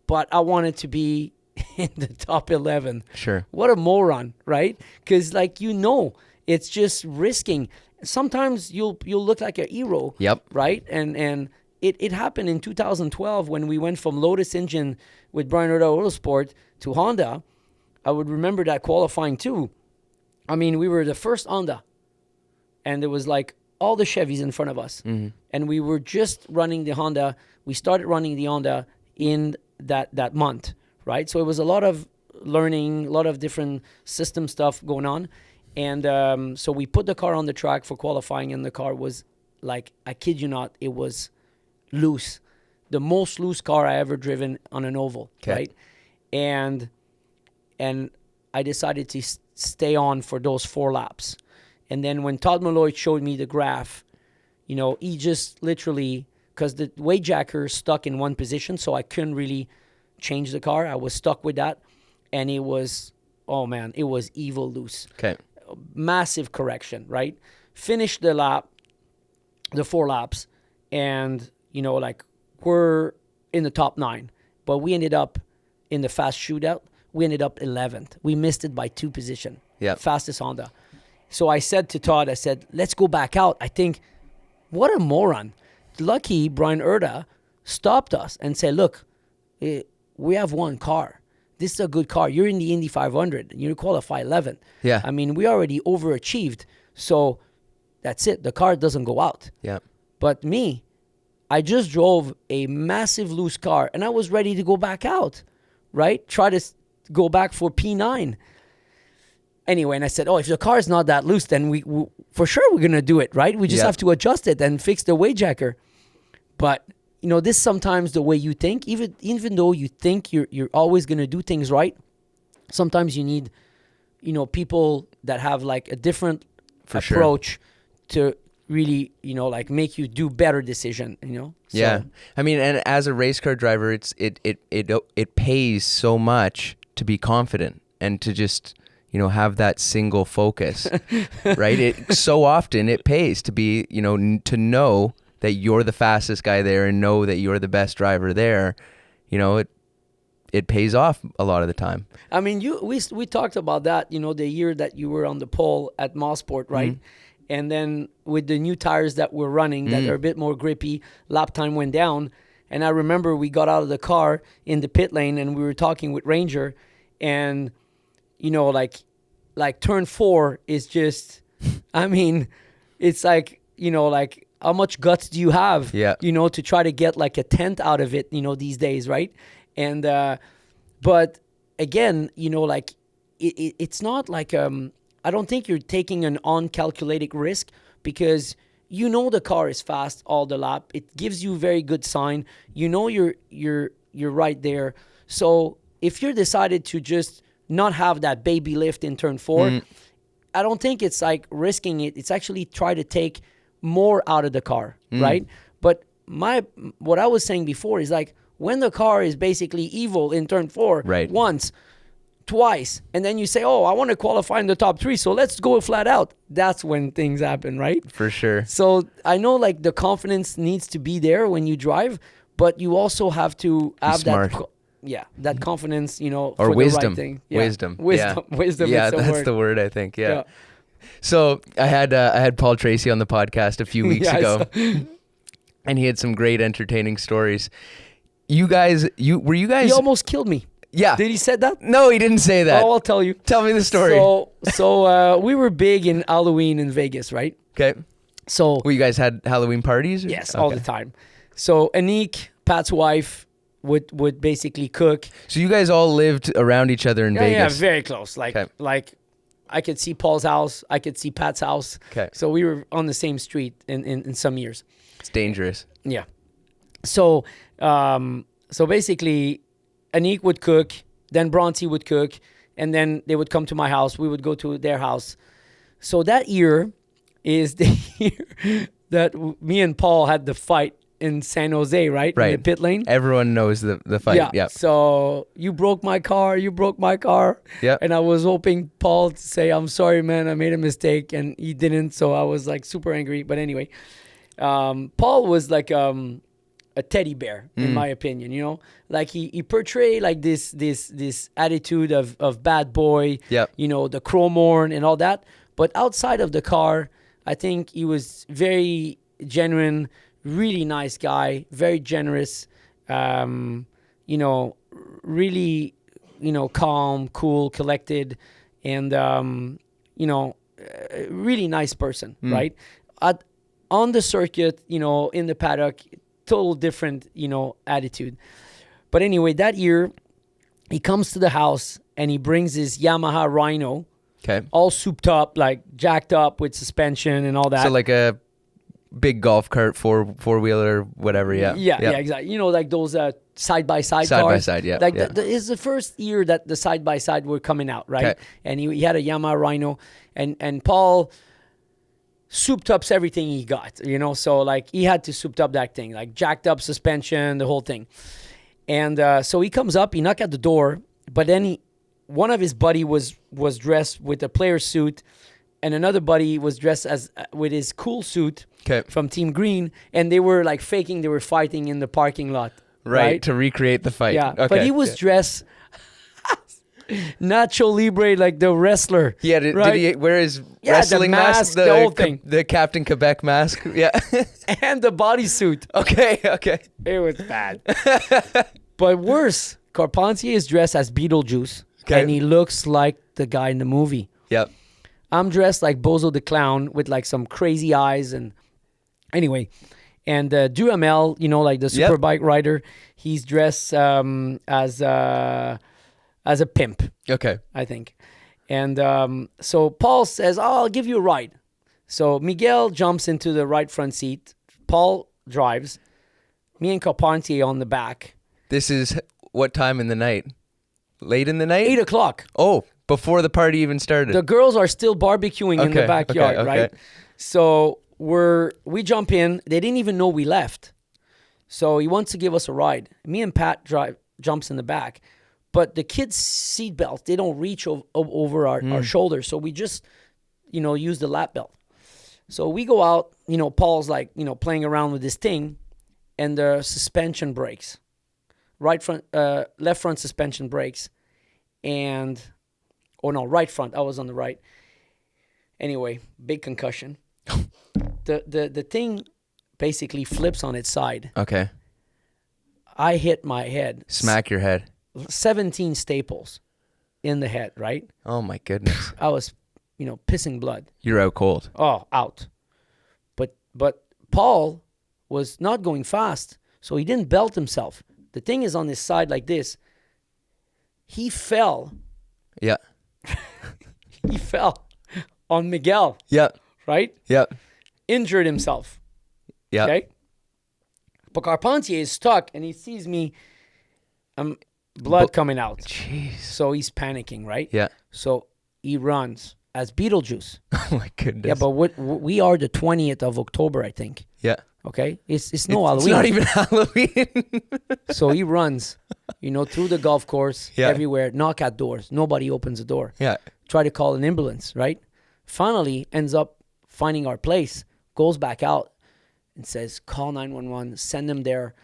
but I wanted to be in the top 11. Sure. What a moron, right? Because it's just risking. Sometimes you'll look like a hero. Yep. Right? And it happened in 2012 when we went from Lotus engine with Brian Rhoda Autosport to Honda. I would remember that qualifying too. I mean, we were the first Honda, and there was all the Chevys in front of us. And we were just running the Honda. We started running the Honda in that month. Right, so it was a lot of learning, a lot of different system stuff going on, and so we put the car on the track for qualifying, and the car was I kid you not, it was loose, the most loose car I ever driven on an oval, right? And I decided to stay on for those 4 laps, and then when Todd Malloy showed me the graph, he just literally, because the weight jacker stuck in one position, so I couldn't really change the car. I was stuck with that, and it was, oh man, it was evil loose. Okay. Massive correction, right? Finished the 4 laps, and we're in the top 9, but we ended up in the fast shootout. We ended up 11th. We missed it by 2 positions. Yeah. Fastest Honda. So I said to Todd, let's go back out. I think, what a moron. Lucky Brian Erda stopped us and said, look, we have one car. This is a good car. You're in the Indy 500. You qualify 11th. Yeah. I mean, we already overachieved. So that's it. The car doesn't go out. Yeah. But me, I just drove a massive loose car, and I was ready to go back out, right? Try to go back for P9. Anyway, and I said, if the car is not that loose, then we for sure we're going to do it, right? We just have to adjust it and fix the weight jacker. But this is sometimes the way you think. Even though you think you're always going to do things right, sometimes you need, people that have a different approach to really, like make you do better decision, So, Yeah. I mean, and as a race car driver, it pays so much to be confident and to just, have that single focus, right? So often it pays to be, to know that you're the fastest guy there and know that you're the best driver there. It pays off a lot of the time. I mean, we talked about that, the year that you were on the pole at Mosport, right? Mm-hmm. And then with the new tires that were running that are a bit more grippy, lap time went down. And I remember we got out of the car in the pit lane and we were talking with Ranger, and like turn 4 is just, I mean, it's like, like how much guts do you have, to try to get like a tenth out of it, these days, right? And but again, like it's not like I don't think you're taking an uncalculated risk, because the car is fast all the lap. It gives you very good sign. You're right there. So if you're decided to just not have that baby lift in turn 4, I don't think it's like risking it. It's actually try to take more out of the car, right? But what I was saying before is like, when the car is basically evil in turn 4, right, once, twice, and then you say, oh, I want to qualify in the top 3, so let's go flat out. That's when things happen, right? For sure. So I know like the confidence needs to be there when you drive, but you also have to have smart. that confidence, or for wisdom. the right thing. Yeah. Wisdom. Wisdom. Yeah, is the that's word. the word, I think. Yeah. So I had Paul Tracy on the podcast a few weeks ago, and he had some great entertaining stories. You guys. He almost killed me. Yeah. Did he say that? No, he didn't say that. Oh, I'll tell you. Tell me the story. So we were big in Halloween in Vegas, right? Okay. So you guys had Halloween parties? Yes, all the time. So Anik, Pat's wife, would basically cook. So you guys all lived around each other in Vegas? Yeah, very close. Like I could see Paul's house, I could see Pat's house. Okay. So we were on the same street in some years. It's dangerous. Yeah. So basically, Anik would cook, then Bronte would cook, and then they would come to my house. We would go to their house. So that year is the year that me and Paul had the fight in San Jose, right? Right. In the pit lane. Everyone knows the fight. Yeah. Yep. So you broke my car. Yep. And I was hoping Paul to say, I'm sorry, man, I made a mistake. And he didn't. So I was like super angry. But anyway, Paul was like a teddy bear, in my opinion, like he portrayed like this attitude of bad boy, the chrome horn and all that. But outside of the car, I think he was very genuine, really nice guy, very generous, really, calm, cool, collected, and, really nice person, right? On the circuit, in the paddock, total different, attitude. But anyway, that year, he comes to the house and he brings his Yamaha Rhino, all souped up, like jacked up with suspension and all that. So like a big golf cart, four-wheeler, whatever, yeah, exactly. Like those side-by-side cars. Side-by-side, yeah. Like yeah. It's the first year that the side-by-side were coming out, right? Okay. And he had a Yamaha Rhino, and Paul souped up everything he got, so like he had to souped up that thing, like jacked up suspension, the whole thing. And so he comes up, he knocked at the door, but then one of his buddy was dressed with a player suit, and another buddy was dressed as with his cool suit from Team Green, and they were like faking they were fighting in the parking lot. Right? To recreate the fight. Yeah, okay. but he was dressed Nacho Libre, like the wrestler. Yeah, did he wear his wrestling the mask, the whole thing. The Captain Quebec mask? Yeah. And the bodysuit. Okay. It was bad. But worse, Carpentier is dressed as Beetlejuice, and he looks like the guy in the movie. Yep. I'm dressed like Bozo the Clown with like some crazy eyes, and anyway. And Duhamel, like the superbike rider, he's dressed as a pimp. Okay. I think. And so Paul says, I'll give you a ride. So Miguel jumps into the right front seat. Paul drives. Me and Carpentier on the back. This is what time in the night? Late in the night? 8 o'clock. Oh, before the party even started. The girls are still barbecuing in the backyard, right? So we jump in. They didn't even know we left. So he wants to give us a ride. Me and Pat jumps in the back. But the kids' seatbelt, they don't reach over our shoulders. So we just, use the lap belt. So we go out, Paul's like, playing around with this thing, and the suspension breaks. Left front suspension breaks. Right front. I was on the right. Anyway, big concussion. The thing basically flips on its side. Okay. I hit my head. Smack your head. 17 staples in the head, right? Oh my goodness. I was, pissing blood. You're out cold. Oh, out. But Paul was not going fast, so he didn't belt himself. The thing is on his side like this. He fell. Yeah. He fell on Miguel. Yep. Right? Yep. Injured himself. Yep. Okay? But Carpentier is stuck, and he sees me, blood coming out. Jeez. So he's panicking, right? Yeah. So he runs as Beetlejuice. Oh my goodness. Yeah, but we are the 20th of October, I think. Yeah. Okay? It's no Halloween. It's not even Halloween. So he runs, through the golf course, everywhere, knock at doors. Nobody opens the door. Yeah. Try to call an ambulance, right? Finally, ends up finding our place, goes back out and says, call 911, send them there.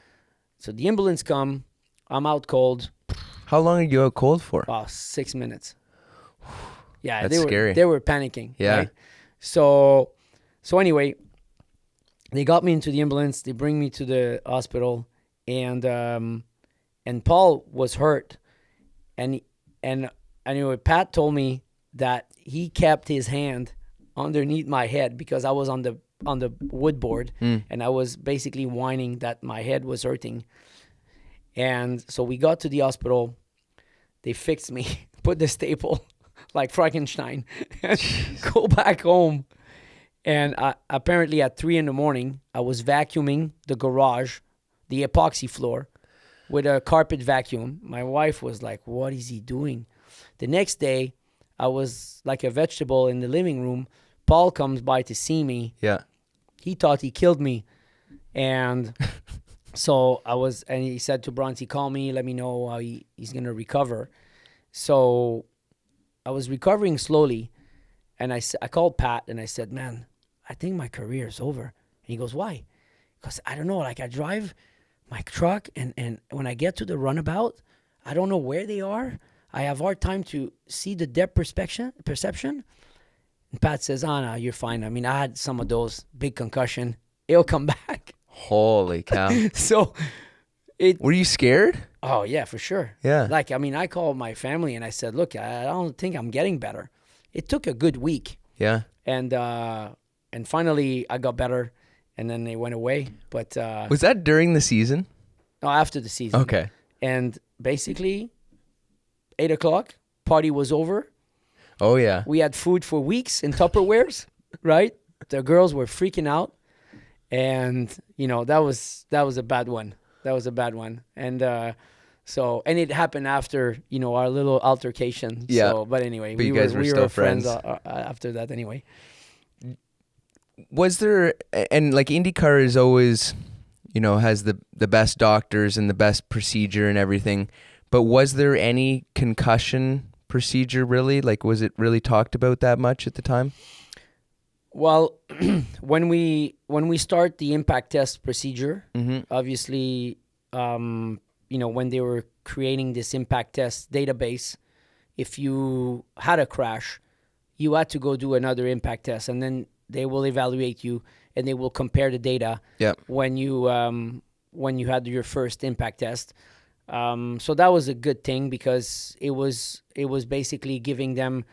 So the ambulance come. I'm out cold. How long are you out cold for? 6 minutes. Yeah, That's scary. They were panicking. Yeah. Right? So anyway, they got me into the ambulance. They bring me to the hospital, and Paul was hurt, and anyway, Pat told me that he kept his hand underneath my head because I was on the wood board, and I was basically whining that my head was hurting. And so we got to the hospital. They fixed me, put the staple like Frankenstein, and go back home. And apparently at 3 a.m, I was vacuuming the garage, the epoxy floor, with a carpet vacuum. My wife was like, what is he doing? The next day, I was like a vegetable in the living room. Paul comes by to see me. Yeah. He thought he killed me. And so and he said to Bronte, call me, let me know how he's going to recover. So I was recovering slowly. And I called Pat and I said, man, I think my career is over. And he goes, why? Because I don't know, like I drive my truck and when I get to the runabout, I don't know where they are. I have hard time to see the depth perception. And Pat says, no, you're fine. I mean, I had some of those, big concussion. It'll come back. Holy cow. So were you scared? Oh, yeah, for sure. Yeah. Like, I mean, I called my family and I said, look, I don't think I'm getting better. It took a good week. Yeah. And finally I got better, and then they went away. But was that during the season? No, after the season. Okay. And basically 8 o'clock, party was over. Oh yeah. We had food for weeks in Tupperwares, right? The girls were freaking out, and that was a bad one. That was a bad one, and it happened after our little altercation. Yeah. So, but anyway, but you guys were still friends after that. Anyway. Was there, and like IndyCar is always, has the best doctors and the best procedure and everything, but was there any concussion procedure really? Like, was it really talked about that much at the time? Well, when we start the impact test procedure, obviously, when they were creating this impact test database, if you had a crash, you had to go do another impact test, and then they will evaluate you and they will compare the data. Yeah. When you had your first impact test. So that was a good thing because it was basically giving them,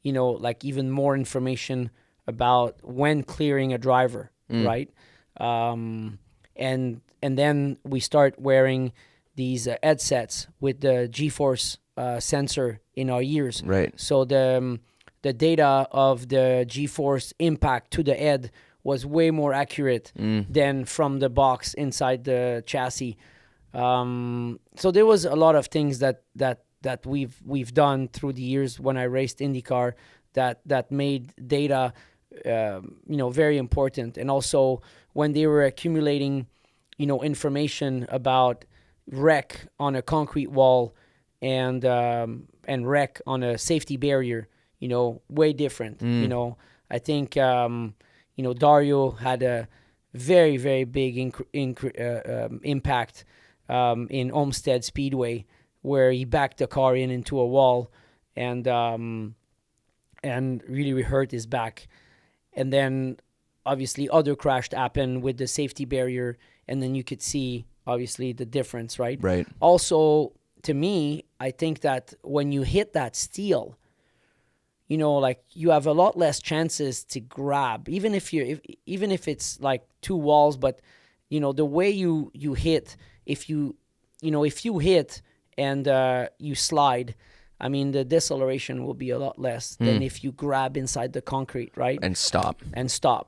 like even more information about when clearing a driver, right? And then we start wearing these headsets with the G-force sensor in our ears. Right. So the data of the G-force impact to the head was way more accurate than from the box inside the chassis. So there was a lot of things that we've done through the years when I raced IndyCar that made data very important. And also when they were accumulating, information about wreck on a concrete wall and wreck on a safety barrier, way different. I think, Dario had a very, very big impact in Olmsted Speedway, where he backed the car into a wall and really hurt his back. And then obviously other crash happened with the safety barrier, and then you could see obviously the difference, right? Right. Also, to me, I think that when you hit that steel, you have a lot less chances to grab, even if it's like two walls. But the way you hit, if you hit and you slide, I mean, the deceleration will be a lot less than if you grab inside the concrete, right? And stop.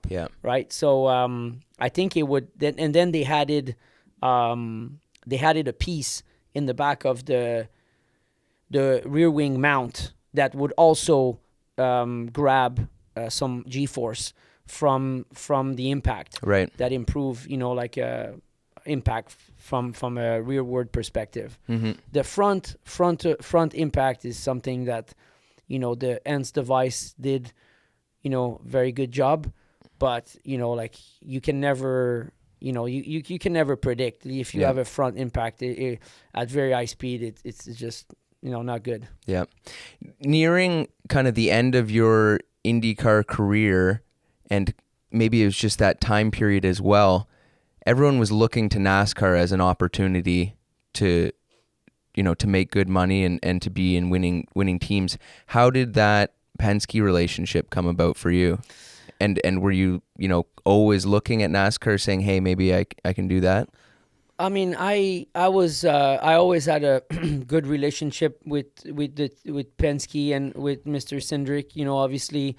Yeah. Right. So I think it would. And then they added a piece in the back of the rear wing mount that would also grab some G-force from the impact. Right. That improve, impact from a rearward perspective. Mm-hmm. The front impact is something that, the ENS device did, very good job, but you can never, you can never predict if you have a front impact at very high speed. It's just not good. Yeah. Nearing kind of the end of your IndyCar career, and maybe it was just that time period as well, everyone was looking to NASCAR as an opportunity to, to make good money and to be in winning teams. How did that Penske relationship come about for you? And were you, always looking at NASCAR saying, hey, maybe I can do that? I mean, I always had a good relationship with Penske and with Mr. Cindric. Obviously,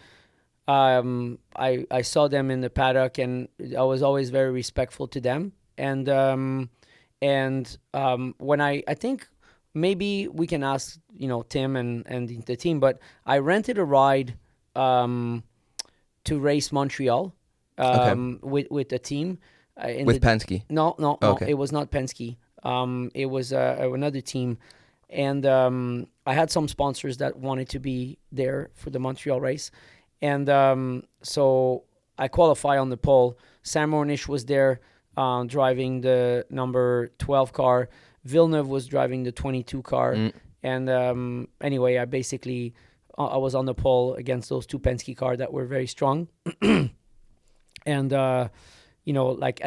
I saw them in the paddock, and I was always very respectful to them. And when I think maybe we can ask Tim and the team, but I rented a ride to race Montreal with the team. With Penske? No, okay. It was not Penske. It was another team. And I had some sponsors that wanted to be there for the Montreal race. And so I qualify on the pole. Sam Ornish was there driving the number 12 car. Villeneuve was driving the 22 car. And anyway, I was on the pole against those two Penske cars that were very strong. And at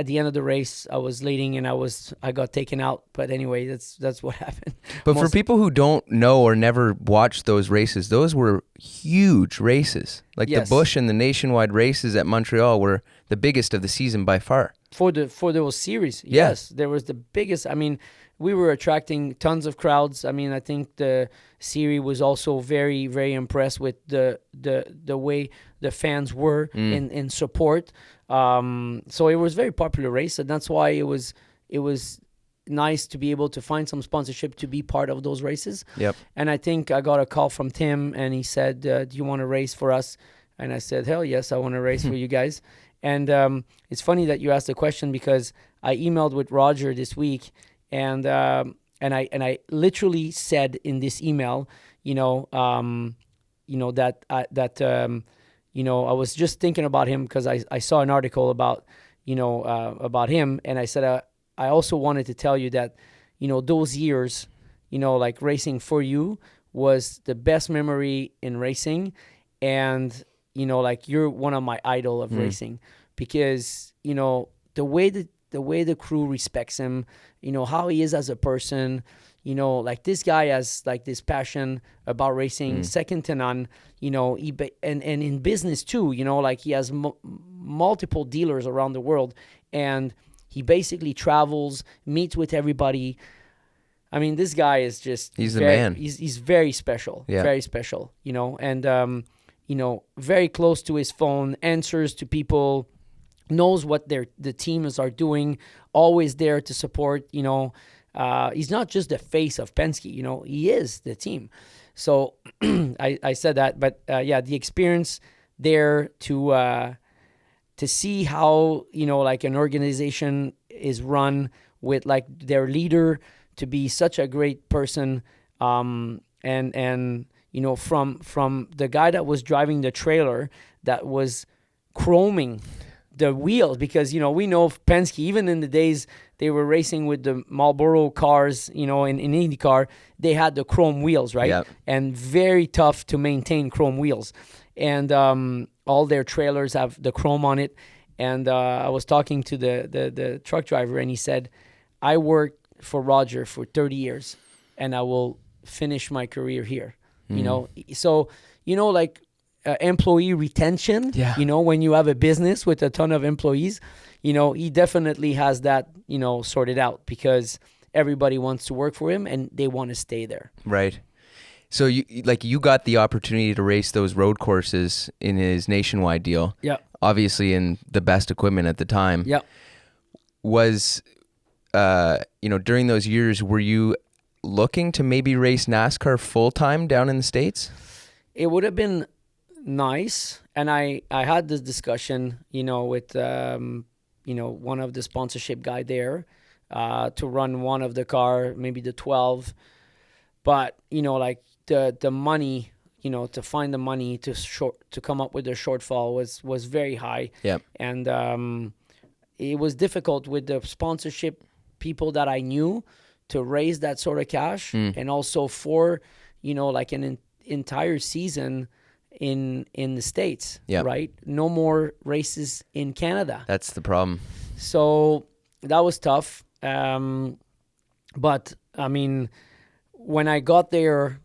the end of the race, I was leading and I got taken out. But anyway, that's what happened. But for people who don't know or never watched those races, those were huge races. Like the Busch and the Nationwide races at Montreal were the biggest of the season by far. For those series, yes, there was the biggest. I mean, we were attracting tons of crowds. I mean, I think the series was also very, very impressed with the way the fans were in support. So it was a very popular race, and that's why it was nice to be able to find some sponsorship to be part of those races. Yep. And I think I got a call from Tim, and he said, "Do you want to race for us?" And I said, "Hell yes, I want to race for you guys." And it's funny that you asked the question, because I emailed with Roger this week, and I literally said in this email, that I was just thinking about him because I saw an article about him, and I said I also wanted to tell you that those years, like racing for you was the best memory in racing, and like you're one of my idol of racing, because the way the crew respects him, how he is as a person, like this guy has like this passion about racing, second to none. And in business too, like he has multiple dealers around the world, and he basically travels, meets with everybody. I mean, this guy is just—he's the man. He's very special, very special. And very close to his phone, answers to people, knows what the teams are doing, always there to support. He's not just the face of Penske. He is the team. So I said that, but the experience there to see how, like an organization is run, with like their leader to be such a great person. And from the guy that was driving the trailer that was chroming the wheels, because, we know Penske, even in the days they were racing with the Marlboro cars, in IndyCar, they had the chrome wheels, right? Yep. And very tough to maintain chrome wheels. And all their trailers have the chrome on it. And I was talking to the truck driver, and he said, I worked for Roger for 30 years, and I will finish my career here. So, like employee retention, when you have a business with a ton of employees, he definitely has that, sorted out, because everybody wants to work for him and they want to stay there. Right. So you got the opportunity to race those road courses in his nationwide deal. Yeah. Obviously in the best equipment at the time. Yeah. Was, during those years, were you looking to maybe race NASCAR full time down in the States? It would have been nice. And I had this discussion, with, one of the sponsorship guy there, to run one of the car, maybe the 12. But, like the money, to find the money to come up with the shortfall was very high. Yeah. And it was difficult with the sponsorship people that I knew to raise that sort of cash. And also for, like an entire season in the States, right? No more races in Canada. That's the problem. So that was tough. But I mean, when I got there,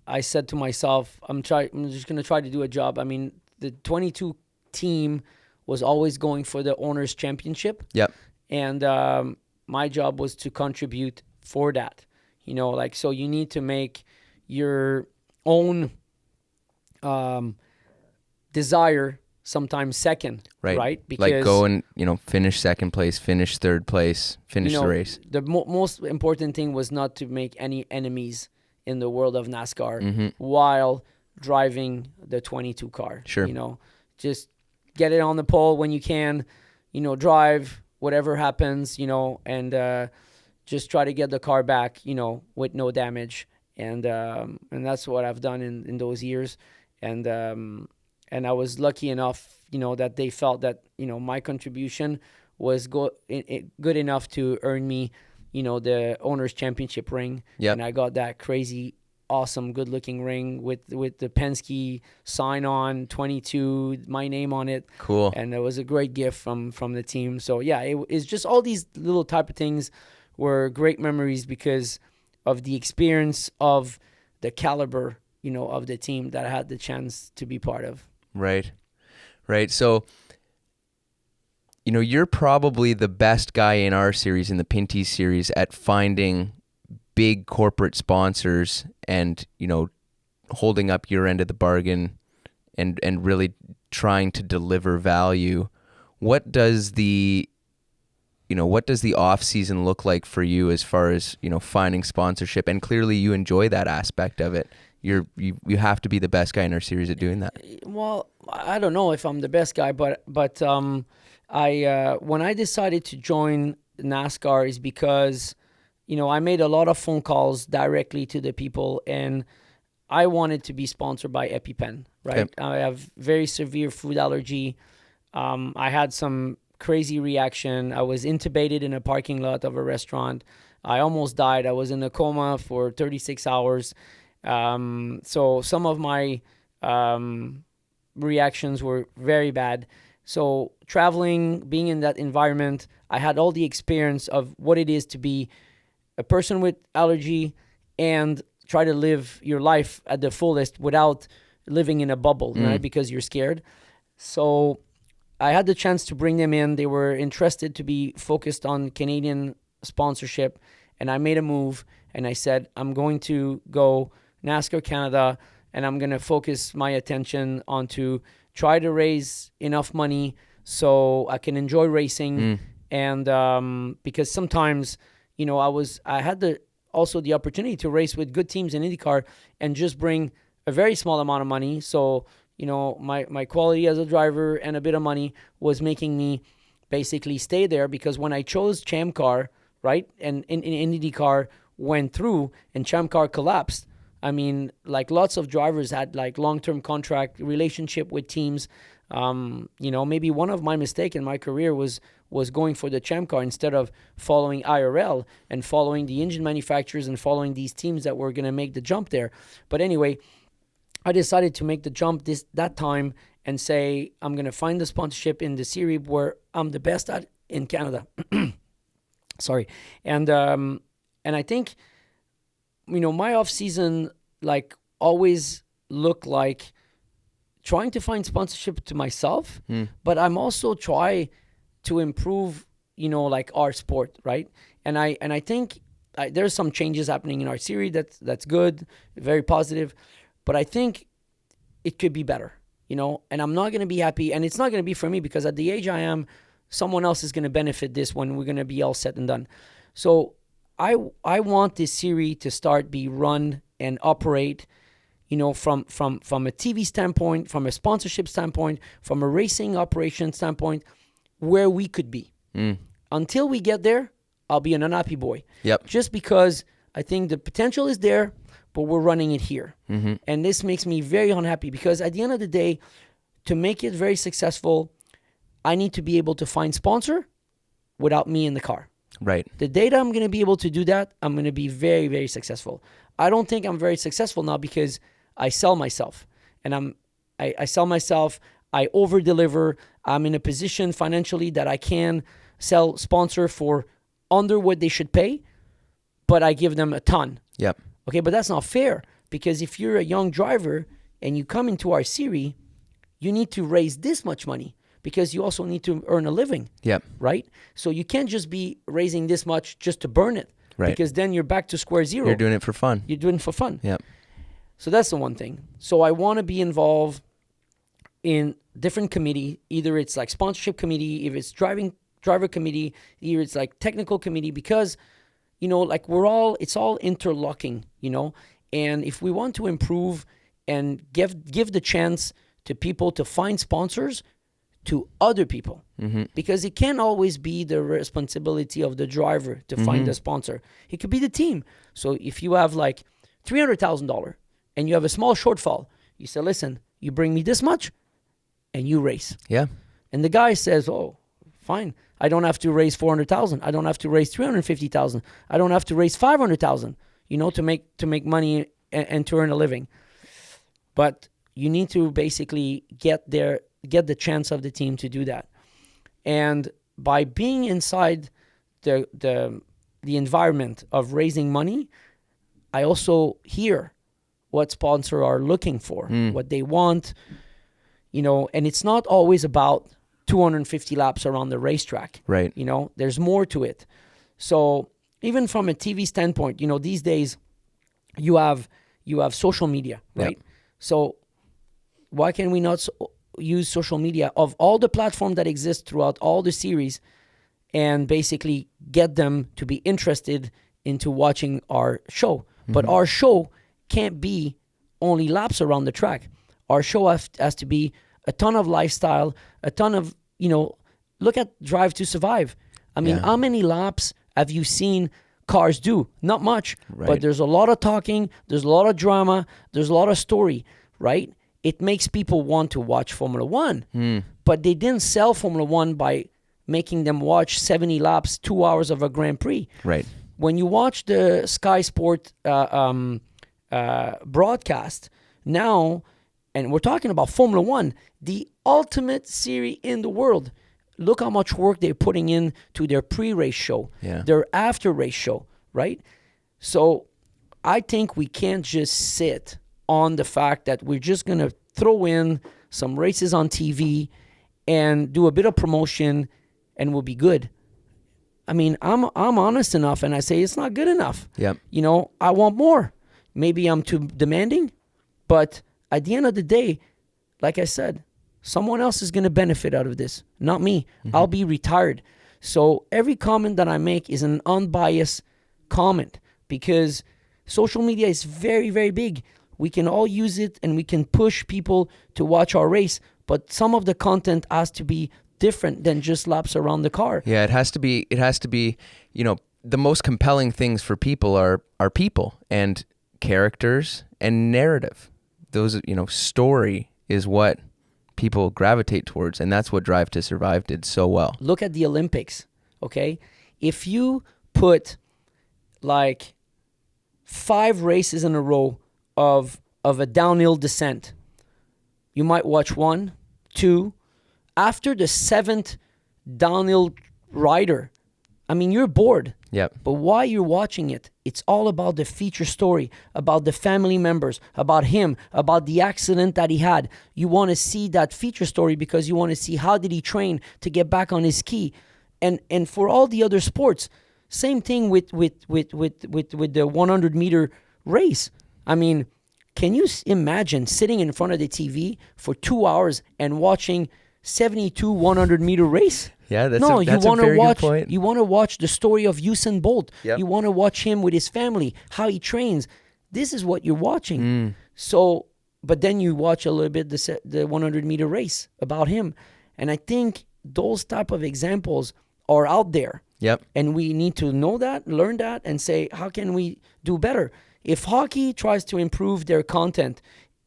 I said to myself, I'm just going to try to do a job. I mean, the 22 team was always going for the owners championship. Yep. And my job was to contribute for that. So you need to make your own desire sometimes second, right? Because like go and, finish second place, finish third place, finish the race. The most important thing was not to make any enemies in the world of NASCAR while driving the 22 car. Sure. Just get it on the pole when you can, drive whatever happens, and just try to get the car back, with no damage. And that's what I've done in those years. And I was lucky enough, that they felt that, my contribution was good enough to earn me, the owner's championship ring. Yep. And I got that crazy, awesome, good-looking ring with the Penske sign on 22, my name on it. Cool. And it was a great gift from the team. So yeah, it's just all these little type of things were great memories because of the experience of the caliber, of the team that I had the chance to be part of. Right. So, you're probably the best guy in our series, in the Pinty series, at finding big corporate sponsors and, holding up your end of the bargain and really trying to deliver value. What does the off season look like for you as far as, finding sponsorship? And clearly you enjoy that aspect of it. You have to be the best guy in our series at doing that. Well, I don't know if I'm the best guy, but I when I decided to join NASCAR is because, I made a lot of phone calls directly to the people, and I wanted to be sponsored by EpiPen, right? Okay. I have very severe food allergy. I had some crazy reaction. I was intubated in a parking lot of a restaurant. I almost died. I was in a coma for 36 hours. So some of my reactions were very bad. So traveling, being in that environment, I had all the experience of what it is to be a person with allergy and try to live your life at the fullest without living in a bubble, right? Because you're scared. So I had the chance to bring them in. They were interested to be focused on Canadian sponsorship. And I made a move and I said, I'm going to go NASCAR Canada, and I'm going to focus my attention on to try to raise enough money so I can enjoy racing. And because sometimes, I had also the opportunity to race with good teams in IndyCar and just bring a very small amount of money. So, my quality as a driver and a bit of money was making me basically stay there, because when I chose Champcar, right, and in IndyCar went through and Champcar collapsed, I mean, like lots of drivers had like long-term contract relationship with teams. Maybe one of my mistakes in my career was going for the Champcar instead of following IRL and following the engine manufacturers and following these teams that were going to make the jump there. But anyway, I decided to make the jump that time and say I'm going to find the sponsorship in the series where I'm the best at in Canada. Sorry. And I think, my off season like always looked like trying to find sponsorship to myself, but I'm also try to improve, like our sport, right? And I think there's some changes happening in our series that's good, very positive, but I think it could be better, and I'm not going to be happy, and it's not going to be for me, because at the age I am, someone else is going to benefit this when we're going to be all said and done. So I want this series to be run and operate, from a TV standpoint, from a sponsorship standpoint, from a racing operation standpoint, where we could be. Until we get there, I'll be an unhappy boy. Yep. Just because I think the potential is there, but we're running it here. And this makes me very unhappy, because at the end of the day, to make it very successful, I need to be able to find sponsor without me in the car. Right. The day that I'm going to be able to do that, I'm going to be very, very successful. I don't think I'm very successful now because I sell myself. And I sell myself, I over-deliver. I'm in a position financially that I can sell sponsor for under what they should pay, but I give them a ton. Yep. Okay, but that's not fair, because if you're a young driver and you come into our series, you need to raise this much money, because you also need to earn a living. Yep. Right? So you can't just be raising this much just to burn it. Right. Because then you're back to square zero. You're doing it for fun. You're doing it for fun. Yep. So that's the one thing. So I want to be involved in different committee. Either it's like sponsorship committee, if it's driver committee, either it's like technical committee, because, like it's all interlocking, and if we want to improve and give the chance to people to find sponsors to other people, because it can't always be the responsibility of the driver to find a sponsor. It could be the team. So if you have like $300,000 and you have a small shortfall, you say, listen, you bring me this much and you race. Yeah. And the guy says, oh, fine. I don't have to raise 400,000. I don't have to raise 350,000. I don't have to raise 500,000, to make money and to earn a living. But you need to basically get the chance of the team to do that. And by being inside the environment of raising money, I also hear what sponsors are looking for, what they want, and it's not always about 250 laps around the racetrack. Right. There's more to it. So even from a TV standpoint, these days you have social media, right? Yep. So why can we not use social media of all the platforms that exist throughout all the series and basically get them to be interested into watching our show? But our show can't be only laps around the track. Our show has to be a ton of lifestyle, a ton of, look at Drive to Survive. I mean, how many laps have you seen cars do? Not much, but there's a lot of talking, there's a lot of drama, there's a lot of story, right? It makes people want to watch Formula One, but they didn't sell Formula One by making them watch 70 laps, 2 hours of a Grand Prix. Right. When you watch the Sky Sport broadcast now, and we're talking about Formula One, the ultimate series in the world. Look how much work they're putting in to their pre-race show, their after-race show, right? So I think we can't just sit on the fact that we're just going to throw in some races on TV and do a bit of promotion and we'll be good. I mean, I'm honest enough and I say it's not good enough. Yep. I want more. Maybe I'm too demanding, but at the end of the day, like I said, someone else is going to benefit out of this, not me. I'll be retired. So every comment that I make is an unbiased comment because social media is very, very big. We can all use it, and we can push people to watch our race. But some of the content has to be different than just laps around the car. Yeah, it has to be. You know, the most compelling things for people are people and characters and narrative. Those, you know, story is what people gravitate towards, and that's what Drive to Survive did so well. Look at the Olympics, okay? If you put like 5 races in a row of a downhill descent, you might watch 1, 2. After the 7th downhill rider, I mean, you're bored. Yep. But while you're watching it, it's all about the feature story, about the family members, about him, about the accident that he had. You want to see that feature story because you want to see how did he train to get back on his ski. And for all the other sports, same thing with the 100-meter race. I mean, can you imagine sitting in front of the TV for 2 hours and watching 72 100-meter race? Yeah, that's no, a you want to very watch. good point. You want to watch the story of Usain Bolt. Yep. You want to watch him with his family, how he trains. This is what you're watching. So, but then you watch a little bit the 100-meter race about him, and I think those type of examples are out there. Yep. And we need to know that, learn that, and say, how can we do better? If hockey tries to improve their content,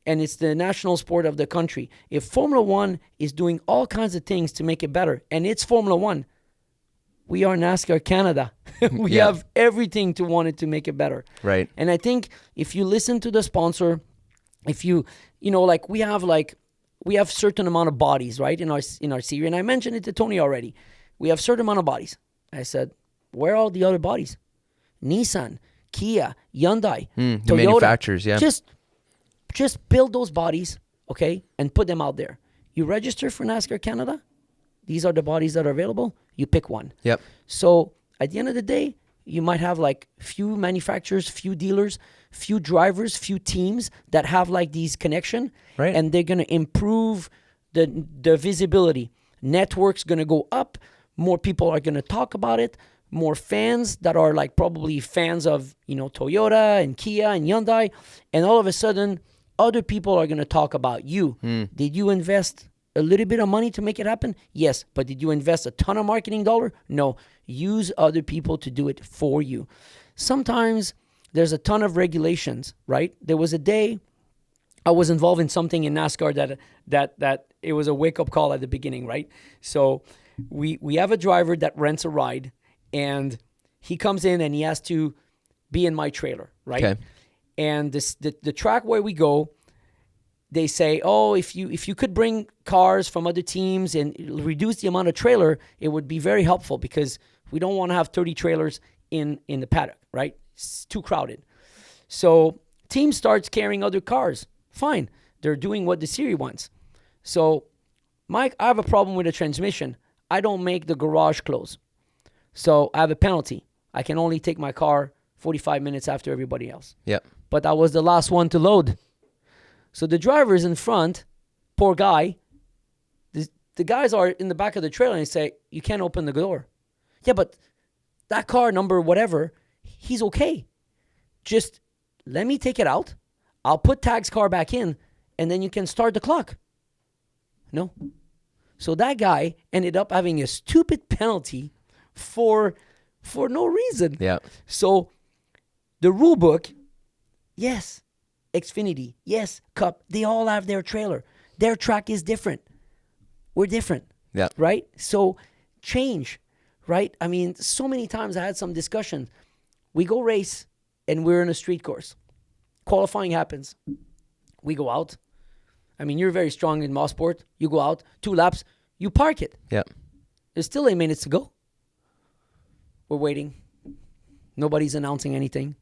and it's the national sport of the country, if Formula One is doing all kinds of things to make it better, and it's Formula One, we are NASCAR Canada. We have everything to want it to make it better. Right. And I think if you listen to the sponsor, if you know, like we have certain amount of bodies, right, in our series, and I mentioned it to Tony already. We have certain amount of bodies. I said, where are all the other bodies? Nissan, Kia, Hyundai, Toyota. Manufacturers, yeah. Just build those bodies, okay, and put them out there. You register for NASCAR Canada. These are the bodies that are available. You pick one. Yep. So at the end of the day, you might have like few manufacturers, few dealers, few drivers, few teams that have like these connection, right? And they're gonna improve the visibility. Network's gonna go up. More people are gonna talk about it. More fans that are like probably fans of, you know, Toyota and Kia and Hyundai, and all of a sudden, other people are gonna talk about you. Did you invest a little bit of money to make it happen? Yes. But did you invest a ton of marketing dollar? No. Use other people to do it for you. Sometimes there's a ton of regulations, right? There was a day I was involved in something in NASCAR that it was a wake-up call at the beginning, right? So we have a driver that rents a ride, and he comes in and he has to be in my trailer, right? Okay. And the track where we go, they say, oh, if you could bring cars from other teams and reduce the amount of trailer, it would be very helpful because we don't want to have 30 trailers in the paddock, right? It's too crowded. So team starts carrying other cars. Fine. They're doing what the series wants. So, Mike, I have a problem with the transmission. I don't make the garage close. So I have a penalty. I can only take my car 45 minutes after everybody else. Yep. But I was the last one to load. So the driver's in front, poor guy. The guys are in the back of the trailer and say, you can't open the door. Yeah, but that car number, whatever, he's okay. Just let me take it out. I'll put Tag's car back in, and then you can start the clock. No. So that guy ended up having a stupid penalty for no reason. Yeah. So the rule book, yes, Xfinity, yes, Cup, they all have their trailer. Their track is different. We're different. Yeah. Right? So change, right? I mean, so many times I had some discussion. We go race and we're in a street course. Qualifying happens. We go out. I mean, you're very strong in Mosport. You go out, 2 laps, you park it. Yeah. There's still 8 minutes to go. We're waiting. Nobody's announcing anything.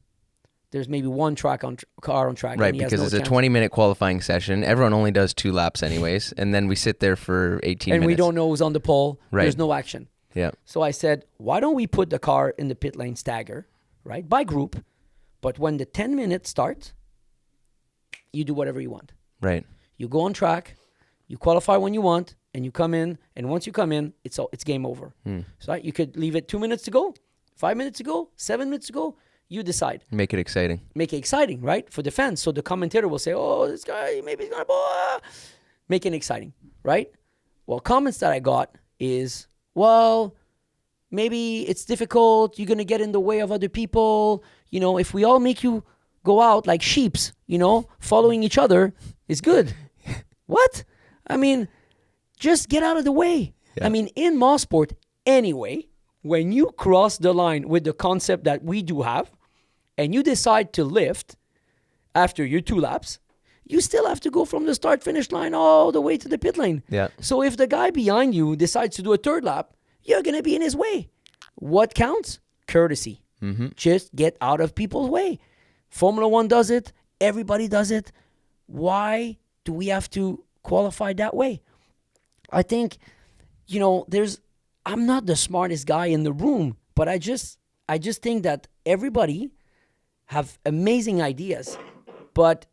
There's maybe one car on track. Right, and he has because no it's a chance. 20-minute qualifying session. Everyone only does 2 laps anyways, and then we sit there for 18 and minutes. we don't know who's on the pole. Right. There's no action. Yeah. So I said, why don't we put the car in the pit lane stagger, right, by group, but when the 10 minutes start, you do whatever you want. Right. You go on track, you qualify when you want, and you come in, and once you come in, it's game over. So you could leave it 2 minutes to go, 5 minutes to go, 7 minutes to go. You decide. Make it exciting. Make it exciting, right? For the fans. So the commentator will say, oh, this guy, maybe he's going to... Make it exciting, right? Well, comments that I got is, well, maybe it's difficult. You're going to get in the way of other people. You know, if we all make you go out like sheeps, you know, following each other is good. What? I mean, just get out of the way. Yeah. I mean, in Mosport, anyway, when you cross the line with the concept that we do have, and you decide to lift after your 2 laps, you still have to go from the start-finish line all the way to the pit lane. Yeah. So if the guy behind you decides to do a 3rd lap, you're going to be in his way. What counts? Courtesy. Mm-hmm. Just get out of people's way. Formula 1 does it. Everybody does it. Why do we have to qualify that way? I think, you know, I'm not the smartest guy in the room, but I just think that everybody have amazing ideas, but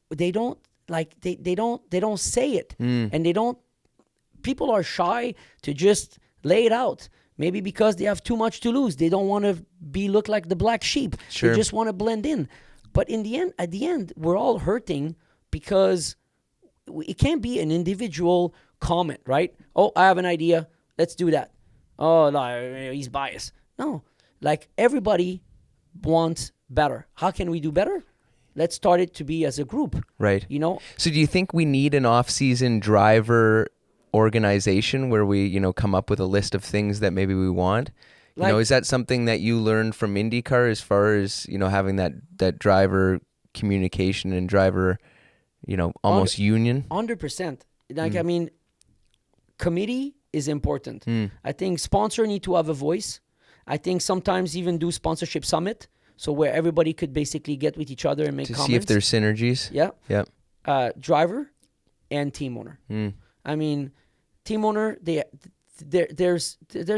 they don't they don't say it, and people are shy to just lay it out. Maybe because they have too much to lose. They don't want to look like the black sheep. Sure. They just want to blend in. But at the end, we're all hurting because it can't be an individual comment, right? Oh, I have an idea. Let's do that. Oh, no, he's biased. No, like everybody wants better. How can we do better? Let's start it to be as a group. Right. You know? So do you think we need an off-season driver organization where we, you know, come up with a list of things that maybe we want? You know, is that something that you learned from IndyCar as far as, you know, having that driver communication and driver, you know, almost union? 100%. Like, I mean, committee is important. I think sponsor need to have a voice. I think sometimes even do sponsorship summit, so where everybody could basically get with each other and make comments. To see if there's synergies. Yeah. Yeah. Driver and team owner. I mean, team owner, there's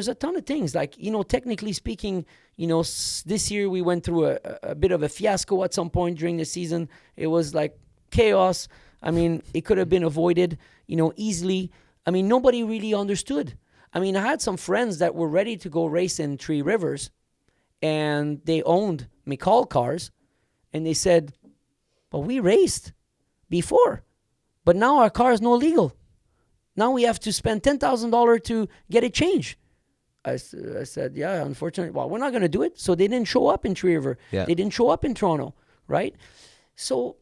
a ton of things. Like, you know, technically speaking, you know, this year we went through a bit of a fiasco at some point during the season. It was like chaos. I mean, it could have been avoided, you know, easily. I mean, nobody really understood. I mean, I had some friends that were ready to go race in Three Rivers, and they owned McCall cars, and they said, well, we raced before, but now our car is no legal. Now we have to spend $10,000 to get it changed. I said, yeah, unfortunately, well, we're not going to do it. So they didn't show up in Three River. Yeah. They didn't show up in Toronto, right? So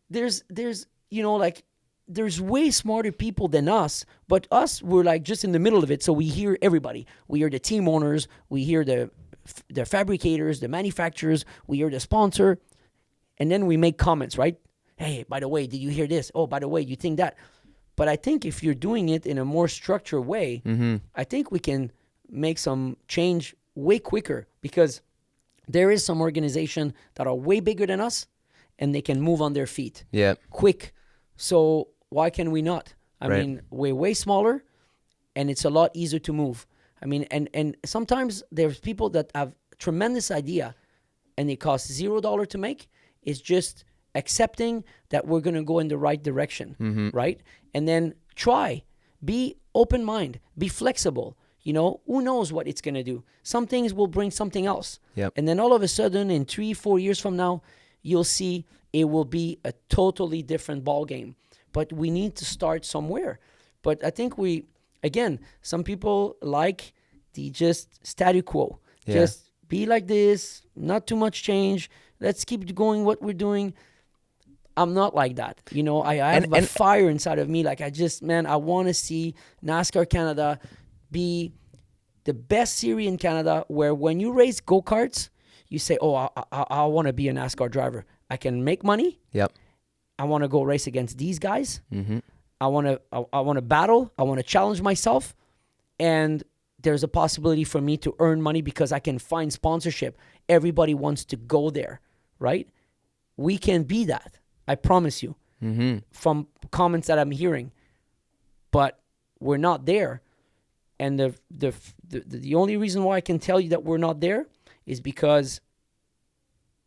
there's you know, like, there's way smarter people than us, but us, we're like just in the middle of it. So we hear everybody. We hear the team owners. We hear the fabricators, the manufacturers. We hear the sponsor. And then we make comments, right? Hey, by the way, did you hear this? Oh, by the way, you think that? But I think if you're doing it in a more structured way, I think we can make some change way quicker, because there is some organization that are way bigger than us and they can move on their feet quick. So why can we not? I mean, we're way smaller and it's a lot easier to move. I mean, and sometimes there's people that have tremendous idea and it costs $0 to make. It's just accepting that we're going to go in the right direction, right? And then try, be open mind, be flexible. You know, who knows what it's going to do? Some things will bring something else. Yep. And then all of a sudden, in 3-4 years from now, you'll see it will be a totally different ball game. But we need to start somewhere. But I think again, some people like the just statu quo. Yeah. Just be like this, not too much change. Let's keep going what we're doing. I'm not like that. You know, I have a fire inside of me. Like, I want to see NASCAR Canada be the best series in Canada, where when you race go-karts, you say, oh, I want to be a NASCAR driver. I can make money. Yep. I want to go race against these guys. I want to battle. I want to challenge myself. And there's a possibility for me to earn money because I can find sponsorship. Everybody wants to go there, right? We can be that. I promise you, from comments that I'm hearing. But we're not there. And the only reason why I can tell you that we're not there is because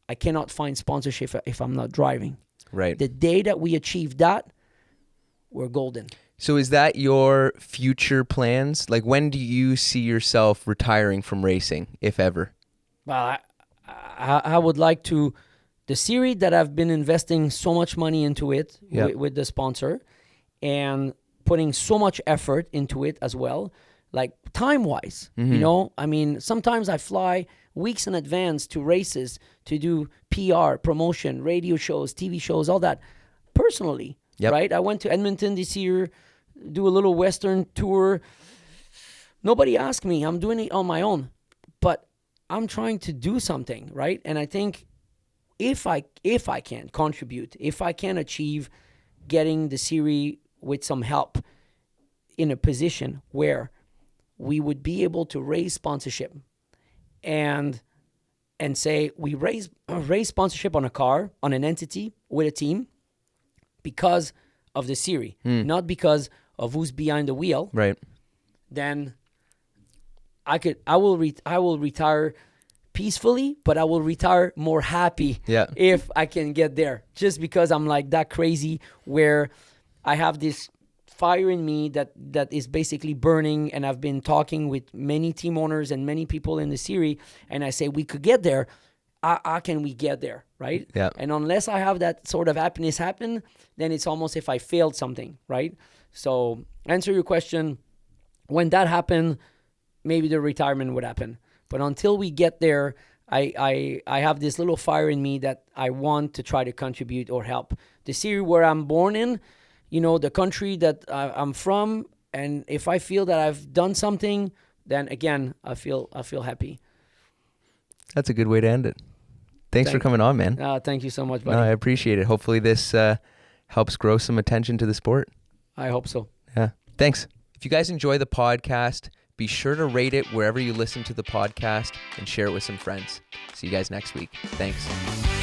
I cannot find sponsorship if I'm not driving. Right. The day that we achieve that, we're golden. So is that your future plans? Like, when do you see yourself retiring from racing, if ever? Well, I would like to, the series that I've been investing so much money into it with the sponsor and putting so much effort into it as well, like time-wise, you know? I mean, sometimes I fly weeks in advance to races to do PR, promotion, radio shows, TV shows, all that personally, right? I went to Edmonton this year, do a little Western tour. Nobody asked me. I'm doing it on my own. But I'm trying to do something, right? And I think if I can contribute, if I can achieve getting the series with some help in a position where we would be able to raise sponsorship and say we raise sponsorship on a car, on an entity with a team because of the series, not because of who's behind the wheel, right? Then I will retire peacefully, but I will retire more happy if I can get there. Just because I'm like that crazy where I have this fire in me that is basically burning, and I've been talking with many team owners and many people in the series, and I say we could get there. How can we get there, right? Yeah. And unless I have that sort of happiness happen, then it's almost if I failed something, right? So answer your question, when that happened, maybe the retirement would happen. But until we get there, I have this little fire in me that I want to try to contribute or help. The city where I'm born in, you know, the country that I'm from, and if I feel that I've done something, then again, I feel happy. That's a good way to end it. Thanks for coming on, man. Thank you so much, buddy. No, I appreciate it. Hopefully this helps grow some attention to the sport. I hope so. Yeah. Thanks. If you guys enjoy the podcast, be sure to rate it wherever you listen to the podcast and share it with some friends. See you guys next week. Thanks.